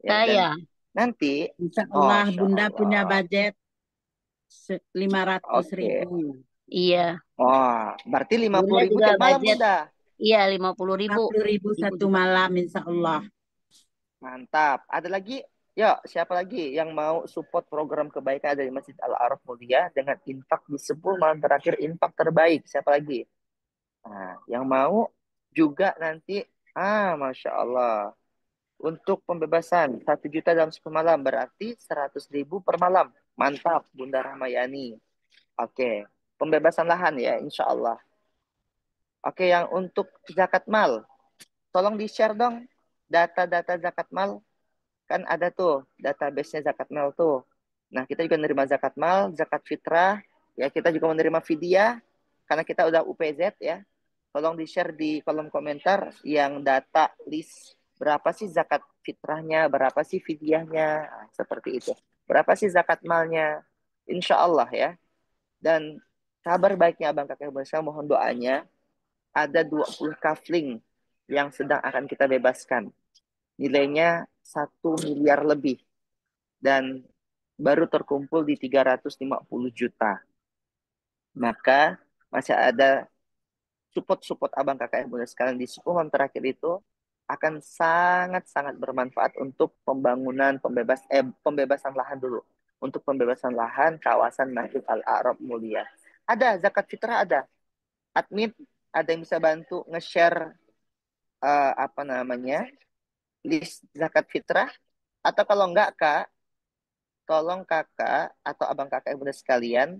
Ya, dan Saya. nanti, Insya Allah Masya Bunda punya Allah. budget 500 Oke. ribu. Iya. Oh, berarti 50 Bunda ribu juga tiap malam, budget. Bunda. Iya, 50.000. 50 ribu Ibu satu juga. malam Insya Allah. Mantap. Ada lagi? Yuk, siapa lagi yang mau support program kebaikan dari Masjid Al-Araf Mulia dengan infak di 10 malam terakhir, infak terbaik? Siapa lagi? Nah, yang mau juga nanti, Masya Allah. Untuk pembebasan 1 juta dalam 10 malam, berarti 100 ribu per malam. Mantap, Bunda Rahmayani. Oke, pembebasan lahan ya, insya Allah. Oke, yang untuk zakat mal, tolong di-share dong data-data zakat mal. Kan ada tuh database-nya zakat mal tuh. Nah, kita juga menerima zakat mal, zakat fitrah, ya kita juga menerima fidyah karena kita udah UPZ ya. Tolong di-share di kolom komentar yang data list berapa sih zakat fitrahnya, berapa sih fidyahnya, nah, seperti itu. Berapa sih zakat malnya? Insya Allah ya. Dan kabar baiknya Abang Kakek Bersama, mohon doanya, ada 20 kafling yang sedang akan kita bebaskan. Nilainya 1 miliar lebih. Dan baru terkumpul di 350 juta. Maka masih ada support abang kakak yang boleh sekalian di 10 tahun terakhir itu akan sangat-sangat bermanfaat untuk pembebasan lahan dulu. Untuk pembebasan lahan kawasan Masjid Al-Arab Mulia. Ada zakat fitrah ada. Admin ada yang bisa bantu nge-share apa namanya? List zakat fitrah, atau kalau enggak Kak, tolong kakak atau abang kakak yang bunda sekalian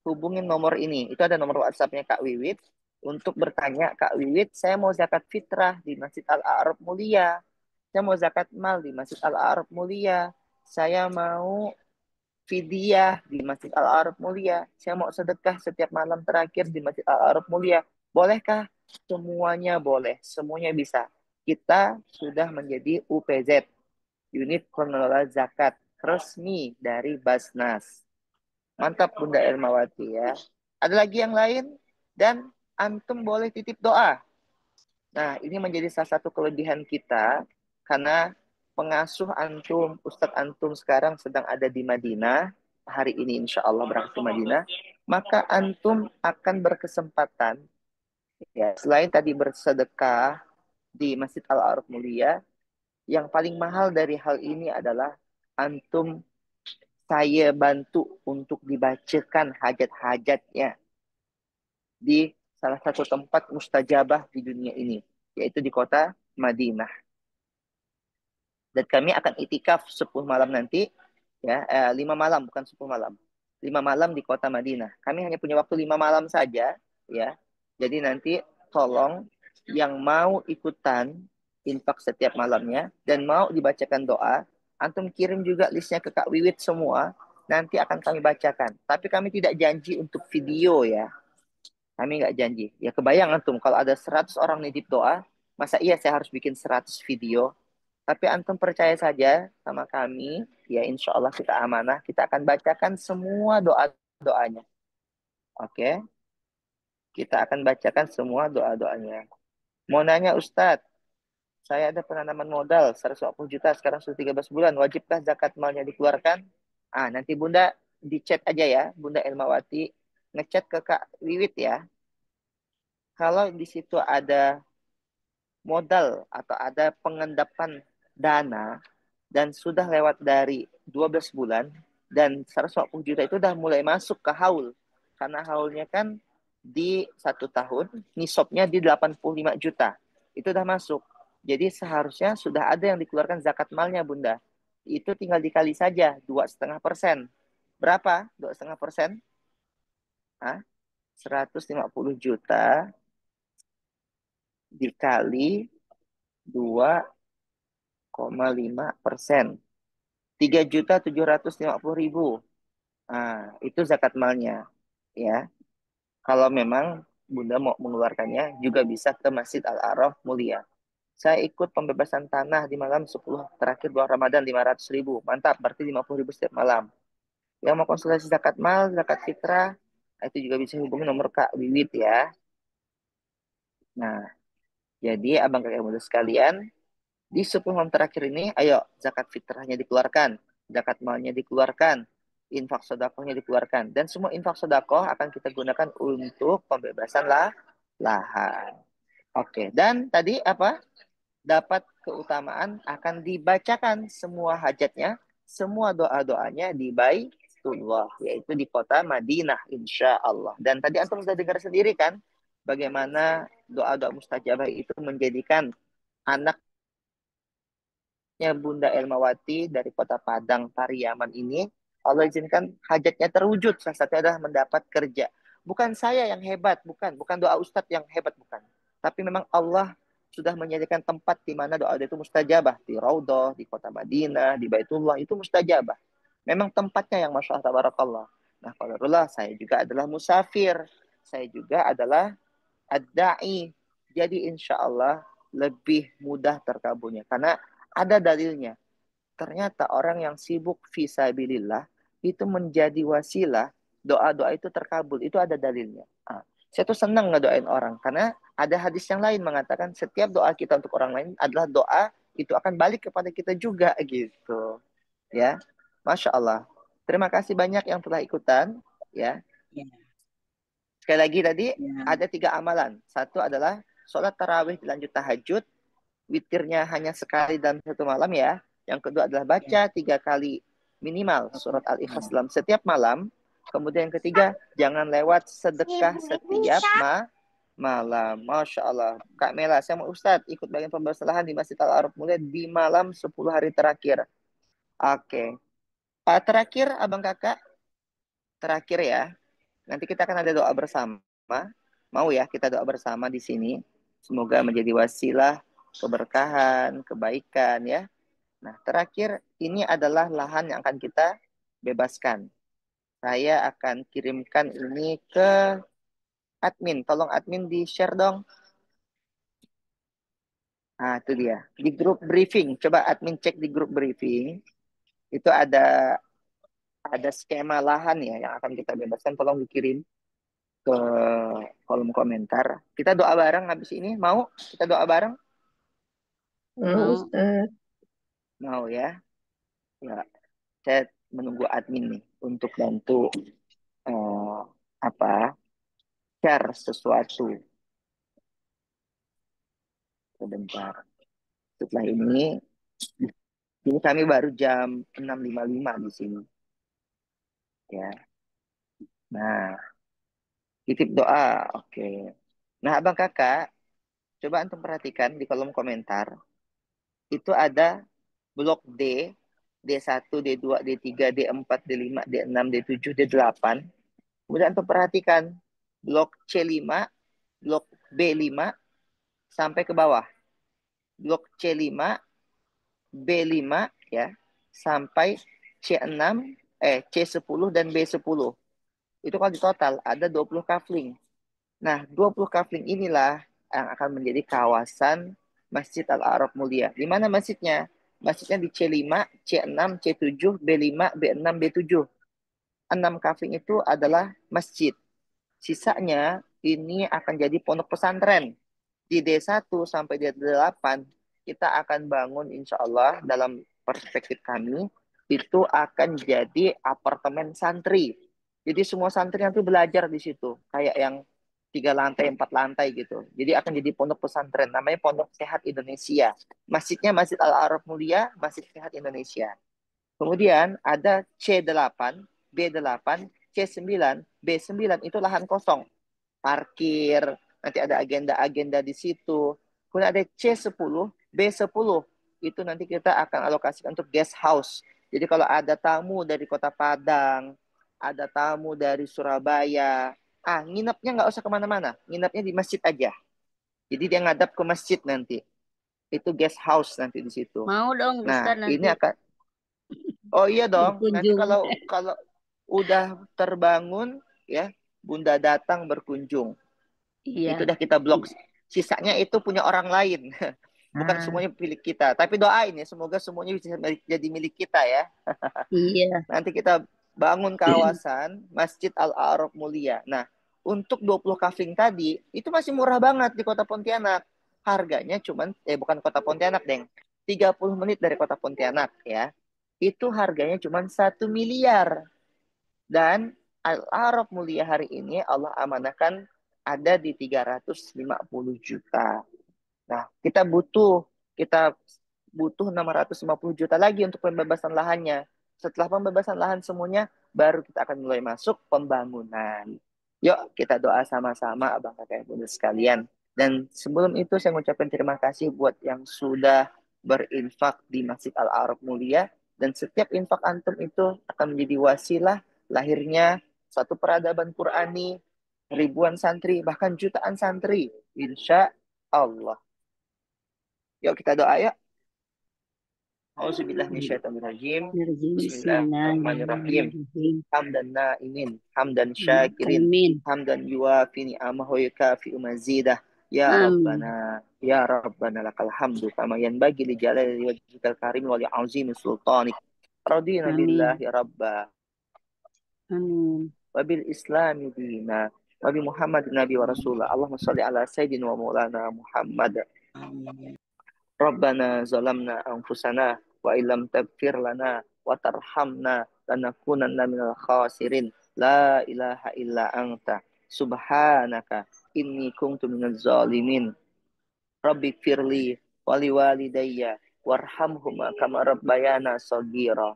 hubungin nomor ini. Itu ada nomor WhatsApp-nya Kak Wiwit untuk bertanya, Kak Wiwit, saya mau zakat fitrah di Masjid Al-Arab Mulia. Saya mau zakat mal di Masjid Al-Arab Mulia. saya mau fidyah di Masjid Al-Arab Mulia. Saya mau sedekah setiap malam terakhir di Masjid Al-Arab Mulia. Bolehkah? Semuanya boleh. Semuanya bisa. Kita sudah menjadi UPZ, Unit Pengelola Zakat resmi dari Basnas. Mantap Bunda Ermawati ya. Ada lagi yang lain? Dan antum boleh titip doa. Nah, ini menjadi salah satu kelebihan kita karena pengasuh antum, Ustadz antum sekarang sedang ada di Madinah. Hari ini insya Allah berangkat ke Madinah. Maka antum akan berkesempatan, ya, selain tadi bersedekah di Masjid Al-Arab Mulia, yang paling mahal dari hal ini adalah antum saya bantu untuk dibacakan hajat-hajatnya di salah satu tempat mustajabah di dunia ini, yaitu di kota Madinah. Dan kami akan itikaf 10 malam nanti, ya, 5 malam, bukan 10 malam. 5 malam di kota Madinah. Kami hanya punya waktu 5 malam saja, ya. Jadi nanti tolong yang mau ikutan infak setiap malamnya dan mau dibacakan doa, antum kirim juga listnya ke Kak Wiwit semua, nanti akan kami bacakan. Tapi kami tidak janji untuk video ya. Kami nggak janji. Ya kebayang antum kalau ada 100 orang nitip doa, masa iya saya harus bikin 100 video? Tapi antum percaya saja sama kami, ya insya Allah kita amanah, kita akan bacakan semua doa-doanya. Oke, kita akan bacakan semua doa-doanya. Mau nanya Ustadz, saya ada penanaman modal 150 juta, sekarang sudah 13 bulan, wajibkah zakat malnya dikeluarkan? Nanti Bunda di chat aja ya, Bunda Elmawati, ngechat ke Kak Wiwit ya. Kalau di situ ada modal atau ada pengendapan dana dan sudah lewat dari 12 bulan dan 150 juta itu udah mulai masuk ke haul. Karena haulnya kan di 1 tahun, nisabnya di 85 juta. Itu udah masuk. Jadi seharusnya sudah ada yang dikeluarkan zakat malnya, Bunda. Itu tinggal dikali saja, 2,5%. Berapa 2,5%? 150 juta dikali 2,5%. 3.750.000. Itu zakat malnya. Ya, kalau memang Bunda mau mengeluarkannya juga bisa ke Masjid Al-Araf Mulia. Saya ikut pembebasan tanah di malam 10 terakhir bulan Ramadan 500.000. Mantap, berarti 50.000 setiap malam. Yang mau konsultasi zakat mal, zakat fitrah, itu juga bisa hubungi nomor Kak Wiwit ya. Nah, jadi abang kakak muda sekalian, di 10 malam terakhir ini, ayo zakat fitrahnya dikeluarkan, zakat malnya dikeluarkan, infak sodakohnya dikeluarkan. Dan semua infak sodakoh akan kita gunakan untuk pembebasan lahan. Oke, dan tadi apa? Dapat keutamaan akan dibacakan semua hajatnya, semua doa-doanya di Baitullah, yaitu di kota Madinah, insya Allah. Dan tadi antum sudah dengar sendiri kan, bagaimana doa-doa mustajabah itu menjadikan anak Bunda Elmawati dari kota Padang, Pariaman ini, Allah izinkan hajatnya terwujud. Salah satunya adalah mendapat kerja. Bukan saya yang hebat, bukan doa Ustadz yang hebat, bukan. Tapi memang Allah sudah menyediakan tempat di mana doa itu mustajabah. Di Raudhah, di kota Madinah, di Baitullah, itu mustajabah. Memang tempatnya yang Masya Allah, Tabarakallah. Nah, qadarullah, saya juga adalah musafir. Saya juga adalah ad-da'i. Jadi insya Allah lebih mudah terkabulnya. Karena ada dalilnya. Ternyata orang yang sibuk fisabilillah itu menjadi wasilah doa-doa itu terkabul. Itu ada dalilnya. Saya tuh senang ngedoain orang karena ada hadis yang lain mengatakan setiap doa kita untuk orang lain adalah doa itu akan balik kepada kita juga gitu. Ya. Masya Allah. Terima kasih banyak yang telah ikutan. Ya. Ya. Sekali lagi tadi Ya. ada 3 amalan. Satu adalah sholat tarawih dilanjut tahajud. Witirnya hanya sekali dalam satu malam ya. Yang kedua adalah baca 3 kali minimal surat Al-Ikhlas dalam setiap malam. Kemudian yang ketiga, jangan lewat sedekah setiap malam. Masya Allah. Kak Mela, saya mau Ustadz ikut bagian pembersalahan di Masjid Al-Arab Mulia di malam 10 hari terakhir. Oke. Terakhir, abang kakak. Terakhir ya. Nanti kita akan ada doa bersama. Mau ya kita doa bersama di sini. Semoga menjadi wasilah keberkahan, kebaikan ya. Nah, terakhir ini adalah lahan yang akan kita bebaskan. Saya akan kirimkan ini ke admin. Tolong admin di-share dong. Nah, itu dia. Di grup briefing. Coba admin cek di grup briefing. Itu ada skema lahan ya yang akan kita bebaskan. Tolong dikirim ke kolom komentar. Kita doa bareng habis ini. Mau? Kita doa bareng? Mau Mau. Ustaz. Mau ya. Ya, saya menunggu admin nih untuk bantu apa share sesuatu. Sebentar. Setelah ini kami baru jam 6.55 di sini. Ya. Nah, titip doa. Oke. Nah, abang kakak, coba antum perhatikan di kolom komentar. Itu ada blok D, D1, D2, D3, D4, D5, D6, D7, D8. Kemudian antum perhatikan blok C5, blok B5 sampai ke bawah. Blok C5, B5 ya, sampai C6, C10 dan B10. Itu kalau di total ada 20 kafling. Nah, 20 kafling inilah yang akan menjadi kawasan Masjid Al-Arab Mulia. Di mana masjidnya? Masjidnya di C5, C6, C7, B5, B6, B7. 6 kafling itu adalah masjid. Sisanya ini akan jadi pondok pesantren. Di D1 sampai D8 kita akan bangun insya Allah dalam perspektif kami itu akan jadi apartemen santri. Jadi semua santri nanti belajar di situ. Kayak yang 3 lantai, 4 lantai gitu. Jadi akan jadi pondok pesantren. Namanya Pondok Sehat Indonesia. Masjidnya Masjid Al-Arab Mulia, Masjid Sehat Indonesia. Kemudian ada C8, B8, C9, B9 itu lahan kosong. Parkir, nanti ada agenda-agenda di situ. Kemudian ada C10, B10. Itu nanti kita akan alokasikan untuk guest house. Jadi kalau ada tamu dari Kota Padang, ada tamu dari Surabaya, nginepnya nggak usah kemana-mana. Nginepnya di masjid aja. Jadi dia ngadap ke masjid nanti. Itu guest house nanti di situ. Mau dong Nah, Ustaz ini nanti akan. Oh iya dong. Nanti berkunjung. kalau udah terbangun ya, Bunda datang berkunjung. Itu Iya. udah kita blok. Sisanya itu punya orang lain. Bukan Ah, semuanya milik kita. Tapi doain ya, semoga semuanya bisa jadi milik kita ya. Iya. Nanti kita bangun kawasan Masjid Al-Arab Mulia. Nah, untuk 20 kafling tadi, itu masih murah banget di Kota Pontianak. Harganya cuman, bukan Kota Pontianak, Deng. 30 menit dari Kota Pontianak ya. Itu harganya cuman 1 miliar. Dan Al-Arab Mulia hari ini Allah amanahkan ada di 350 juta. Nah, kita butuh 650 juta lagi untuk pembebasan lahannya. Setelah pembebasan lahan semuanya, baru kita akan mulai masuk pembangunan. Yuk, kita doa sama-sama, abang kakak ibu sekalian. Dan sebelum itu, saya mengucapkan terima kasih buat yang sudah berinfak di Masjid Al-Arab Mulia. Dan setiap infak antum itu akan menjadi wasilah lahirnya satu peradaban Qurani, ribuan santri, bahkan jutaan santri. Insya Allah. Yuk kita doa ya. Auzubillahiminasyaitonirrajim. Bismillahirrahmanirrahim. Bismillahirrahmanirrahim. Hamdan na'imin, hamdan syakirin, Amin. hamdan yuafi ni'amahu yukafi mazidah. Ya Amin. Rabbana lakal hamdu kama yanbaghi li jalali wajhikal karim wa li azimi sultanik. Radina Amin. billahi rabba Amin. wa bil islami dina wa bi Muhammad nabi wa rasulah. Allahumma salli ala sayyidina wa maulana Muhammad. Rabbana zalamna anfusana wa illam taghfir lana wa tarhamna lanakunanna minal khasirin. La ilaha illa anta subhanaka inni kuntu minaz zalimin. Rabbi firli wali walidayya warhamhuma kama rabbayana saghira.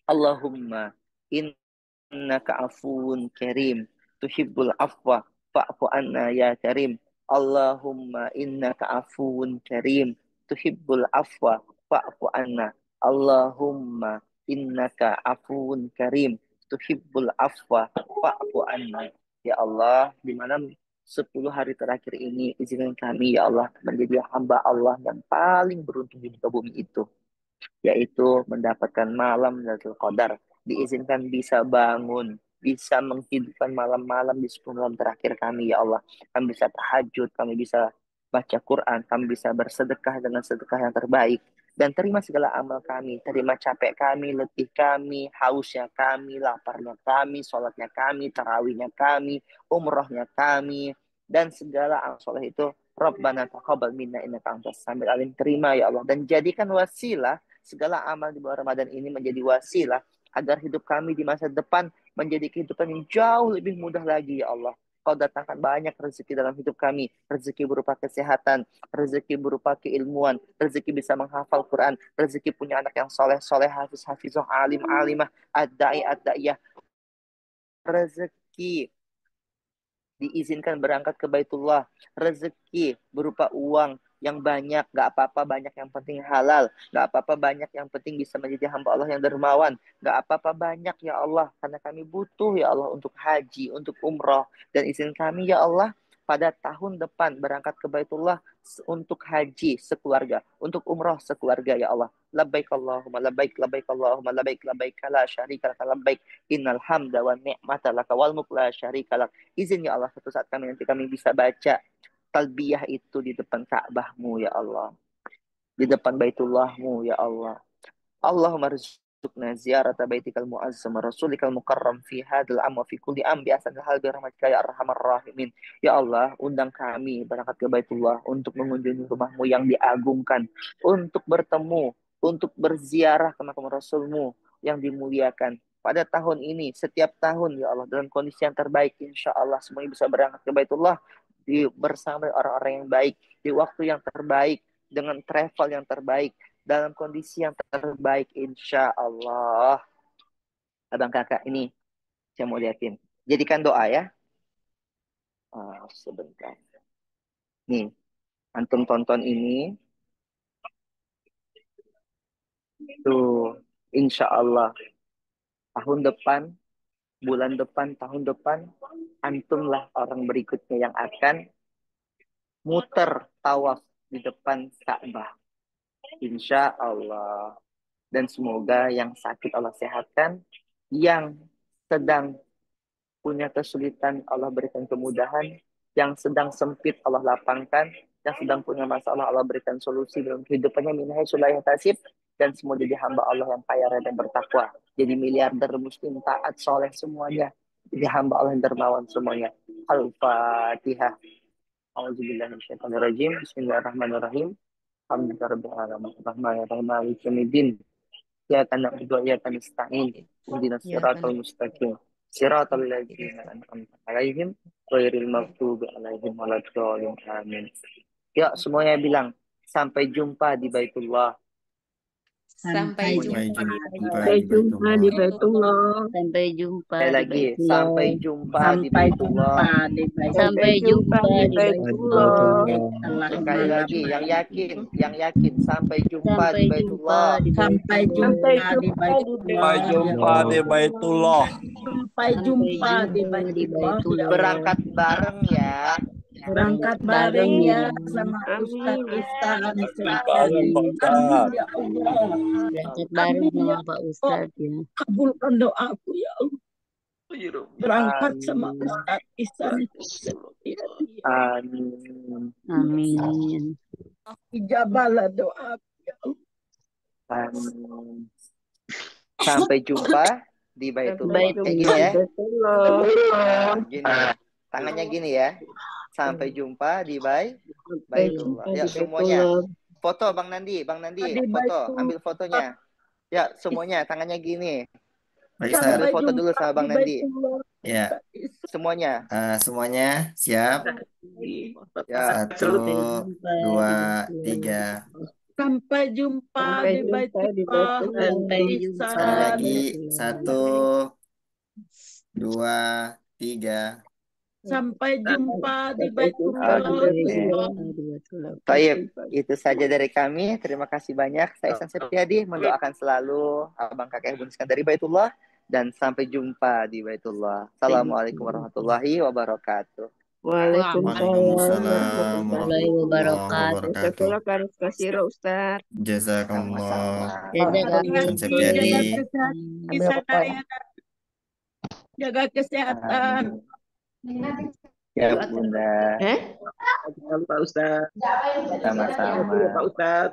Allahumma innaka afuwun karim tuhibbul afwa fa'fu anna ya karim. Allahumma innaka afuwun karim tuhibbul afwa fa'fu anna. Allahumma innaka afuwun karim tuhibbul afwa fa'fu anna. Ya Allah, di mana 10 hari terakhir ini izinkan kami ya Allah menjadi hamba Allah yang paling beruntung di muka bumi itu. yaitu mendapatkan malam Lailatul Qadar. Diizinkan bisa bangun, bisa menghidupkan malam-malam di 10 malam terakhir kami, ya Allah. Kami bisa tahajud, kami bisa baca Quran, kami bisa bersedekah dengan sedekah yang terbaik. Dan terima segala amal kami, terima capek kami, letih kami, hausnya kami, laparnya kami, sholatnya kami, tarawihnya kami, umrohnya kami, dan segala amal soleh itu. Rabbana taqabbal minna innaka antas samiul alim. Terima ya Allah, dan jadikan wasilah segala amal di bulan Ramadan ini menjadi wasilah agar hidup kami di masa depan menjadi kehidupan yang jauh lebih mudah lagi, ya Allah. Kau datangkan banyak rezeki dalam hidup kami. Rezeki berupa kesehatan, rezeki berupa keilmuan, rezeki bisa menghafal Quran, rezeki punya anak yang soleh, soleh, hafiz, hafizah, alim, alimah, ad-da'i, ad-da'iyah, rezeki diizinkan berangkat ke Baitullah, rezeki berupa uang yang banyak, gak apa-apa banyak, yang penting halal, gak apa-apa banyak, yang penting bisa menjadi hamba Allah yang dermawan, gak apa-apa banyak ya Allah, karena kami butuh ya Allah untuk haji, untuk umroh, dan izin kami ya Allah pada tahun depan berangkat ke Baitullah untuk haji sekeluarga, untuk umroh sekeluarga ya Allah. Labbaik Allahumma labbaik, labbaik Allahumma labbaik, labbaik la syarika laka labbaik, innal hamda wa ni'mata laka wal mulk la syarika lak. Izin ya Allah suatu saat kami bisa baca talbiyah itu di depan Ka'bahmu ya Allah, di depan Baitullahmu ya Allah. Allahumma rizukna ziyarata baitikal muazzam rasulikal mukarram fi hadal am wa fi kulli am bi asanil hal bi rahmatika ya arhamar rahimin. Ya Allah, undang kami berangkat ke Baitullah untuk mengunjungi rumahmu yang diagungkan, untuk bertemu, untuk berziarah ke makam Rasulmu yang dimuliakan pada tahun ini, setiap tahun ya Allah, dalam kondisi yang terbaik, insya Allah semuanya bisa berangkat ke Baitullah bersama orang-orang yang baik, di waktu yang terbaik, dengan travel yang terbaik, dalam kondisi yang terbaik, insya Allah. Abang kakak ini saya mau liatin. Jadikan doa ya. Sebentar. Nih, antum tonton ini. Tuh, insya Allah. Tahun depan, bulan depan, tahun depan, antumlah orang berikutnya yang akan muter tawaf di depan Ka'bah. Insya Allah. Dan semoga yang sakit Allah sehatkan, yang sedang punya kesulitan Allah berikan kemudahan, yang sedang sempit Allah lapangkan, yang sedang punya masalah Allah berikan solusi dalam kehidupannya, minahai sulayah tasib, dan semua jadi hamba Allah yang kaya raya dan bertakwa, jadi miliarder muslim taat soleh semuanya, jadi hamba Allah yang dermawan semuanya. Al-Fatihah. Auzubillahiminasyaitonirrajim. Bismillahirrahmanirrahim. Alhamdulillahirabbil alamin. Arrahmanirrahim. Maliki yaumiddin. Iyyaka na'budu wa iyyaka nasta'in. Ihdinas siratal mustaqim. Siratal ladzina an'amta 'alaihim ghairil maghdubi 'alaihim waladdallin. Amin. Ya, semuanya bilang sampai jumpa di Baitullah. Sampai Sampai jumpa di jumpa Sampai di jumpa di Baitullah. Baitullah. Sampai jumpa Sekali di lagi, Baitullah. sampai jumpa di Sampai Baitullah. jumpa di Baitullah. Sampai jumpa di Baitullah. Baitullah. Sekali lagi, yang yakin, sampai jumpa Sampai di jumpa Baitullah. di Sampai Baitullah. jumpa di Sampai Baitullah. jumpa di Baitullah. Sampai jumpa di Baitullah. Berangkat bareng ya. Berangkat bareng ya sama Ustaz Ihsan. Bareng Pak Ustaz. Ya Allah. Berangkat bareng Amin ya sama Pak Ustadz ya. kabulkan doaku ya Allah. Berangkat sama Amin. Ustaz Ihsan itu setia dia. Amin. Amin. Ijabalah doaku ya Allah. Amin. Sampai jumpa di Baitullah. Baitullah. Kayak gini ya. Baitullah. Gini. Tangannya gini ya. Sampai jumpa di Baitullah. Ya, semuanya. Foto Bang Nandi, Di foto, Baitullah. ambil fotonya. Ya, semuanya tangannya gini. Baik, Ustaz. Ambil foto dulu sama Bang di Nandi. Baitullah. Ya, Semuanya. semuanya siap. Ya. Satu, Sampai jumpa di dua, Baitullah. tiga. Sampai jumpa di Baitullah. Sampai jumpa Sekali Ihsan. lagi. di Baitullah. Satu, dua, tiga. Sampai jumpa di Baitullah. Sampai Oke. jumpa di Baitullah. Baik, itu saja dari kami. Terima kasih banyak. Saya Ihsan Septiadi mendoakan selalu abang kakek Buniskan dari Baitullah, dan sampai jumpa di Baitullah. Assalamualaikum warahmatullahi wabarakatuh. Waalaikumsalam Waalaikumsalam warahmatullahi warahmatullahi wabarakatuh. wabarakatuh. harus kasih Ustaz. Jazakallah. Sama-sama. Jazakallah Ustaz Jaga Septiadi. khair. kesehatan Ambil kita rokok ya. ya, jaga kesehatan. Ya Bunda, Jangan lupa Ustaz. sama-sama. Ya Pak Ustaz.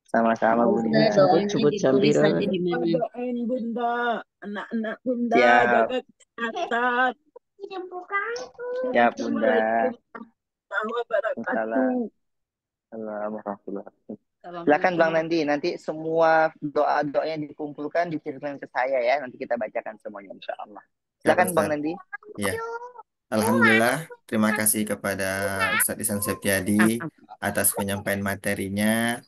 Sama-sama Bunda. Ustaz, doanya Sebut ditulis sambil. aja di mana. Doain Bunda, anak-anak Bunda Siap, jaga kesehatan. siap Bunda. Assalamualaikum warahmatullahi wabarakatuh. Assalamualaikum. Silakan Bang Nandi, nanti semua doa-doa yang dikumpulkan dikirimkan ke saya ya, nanti kita bacakan semuanya insya Allah. Ya Silakan Bang Ustaz. Nandi. Ya. Alhamdulillah, terima kasih kepada Ustadz Ihsan Septiadi atas penyampaian materinya.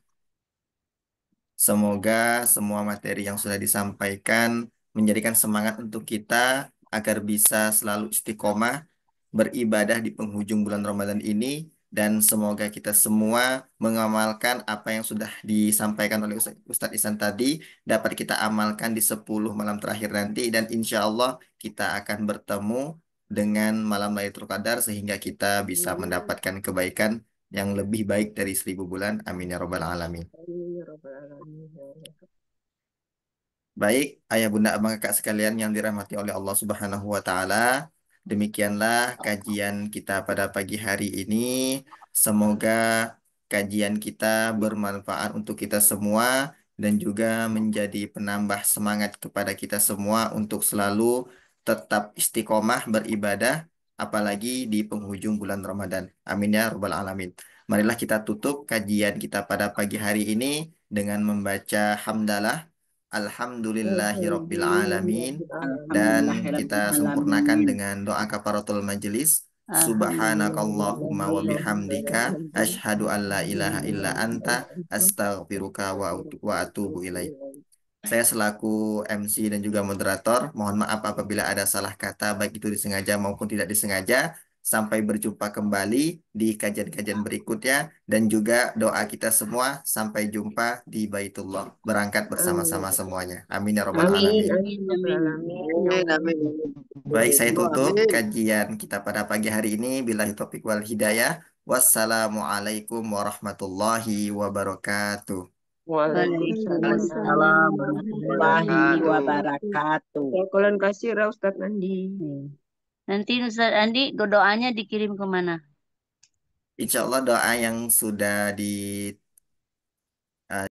Semoga semua materi yang sudah disampaikan menjadikan semangat untuk kita agar bisa selalu istiqomah beribadah di penghujung bulan Ramadan ini, dan semoga kita semua mengamalkan apa yang sudah disampaikan oleh Ustadz Ihsan tadi dapat kita amalkan di 10 malam terakhir nanti, dan insya Allah kita akan bertemu dengan malam Lailatul Qadar sehingga kita bisa mendapatkan kebaikan yang lebih baik dari 1000 bulan. Amin ya robbal alamin. Baik, ayah bunda abang kakak sekalian yang dirahmati oleh Allah Subhanahu wa taala, demikianlah kajian kita pada pagi hari ini. Semoga kajian kita bermanfaat untuk kita semua dan juga menjadi penambah semangat kepada kita semua untuk selalu tetap istiqomah beribadah apalagi di penghujung bulan Ramadan. Amin ya rabbal alamin. Marilah kita tutup kajian kita pada pagi hari ini dengan membaca hamdalah Alhamdulillahirabbil alamin, dan kita sempurnakan Alhamdulillahirrahmanirrahim. dengan doa kafaratul majelis. Subhanakallahumma wa bihamdika Alhamdulillahirrahmanirrahim. asyhadu an la ilaha illa anta astaghfiruka wa atubu ilaik. Saya selaku MC dan juga moderator, mohon maaf apabila ada salah kata, baik itu disengaja maupun tidak disengaja. Sampai berjumpa kembali di kajian-kajian berikutnya, dan juga doa kita semua sampai jumpa di Baitullah. Berangkat bersama-sama semuanya. Amin ya robbal Amin, alamin. amin, amin. Amin. Baik, saya tutup kajian kita pada pagi hari ini. Billahi taufiq wal hidayah. Wassalamualaikum warahmatullahi wabarakatuh. Waalaikumsalam warahmatullahi wabarakatuh. Kalian kasih Ustaz Nandi. Nanti Ustaz Andi doanya dikirim kemana? Insya Allah doa yang sudah di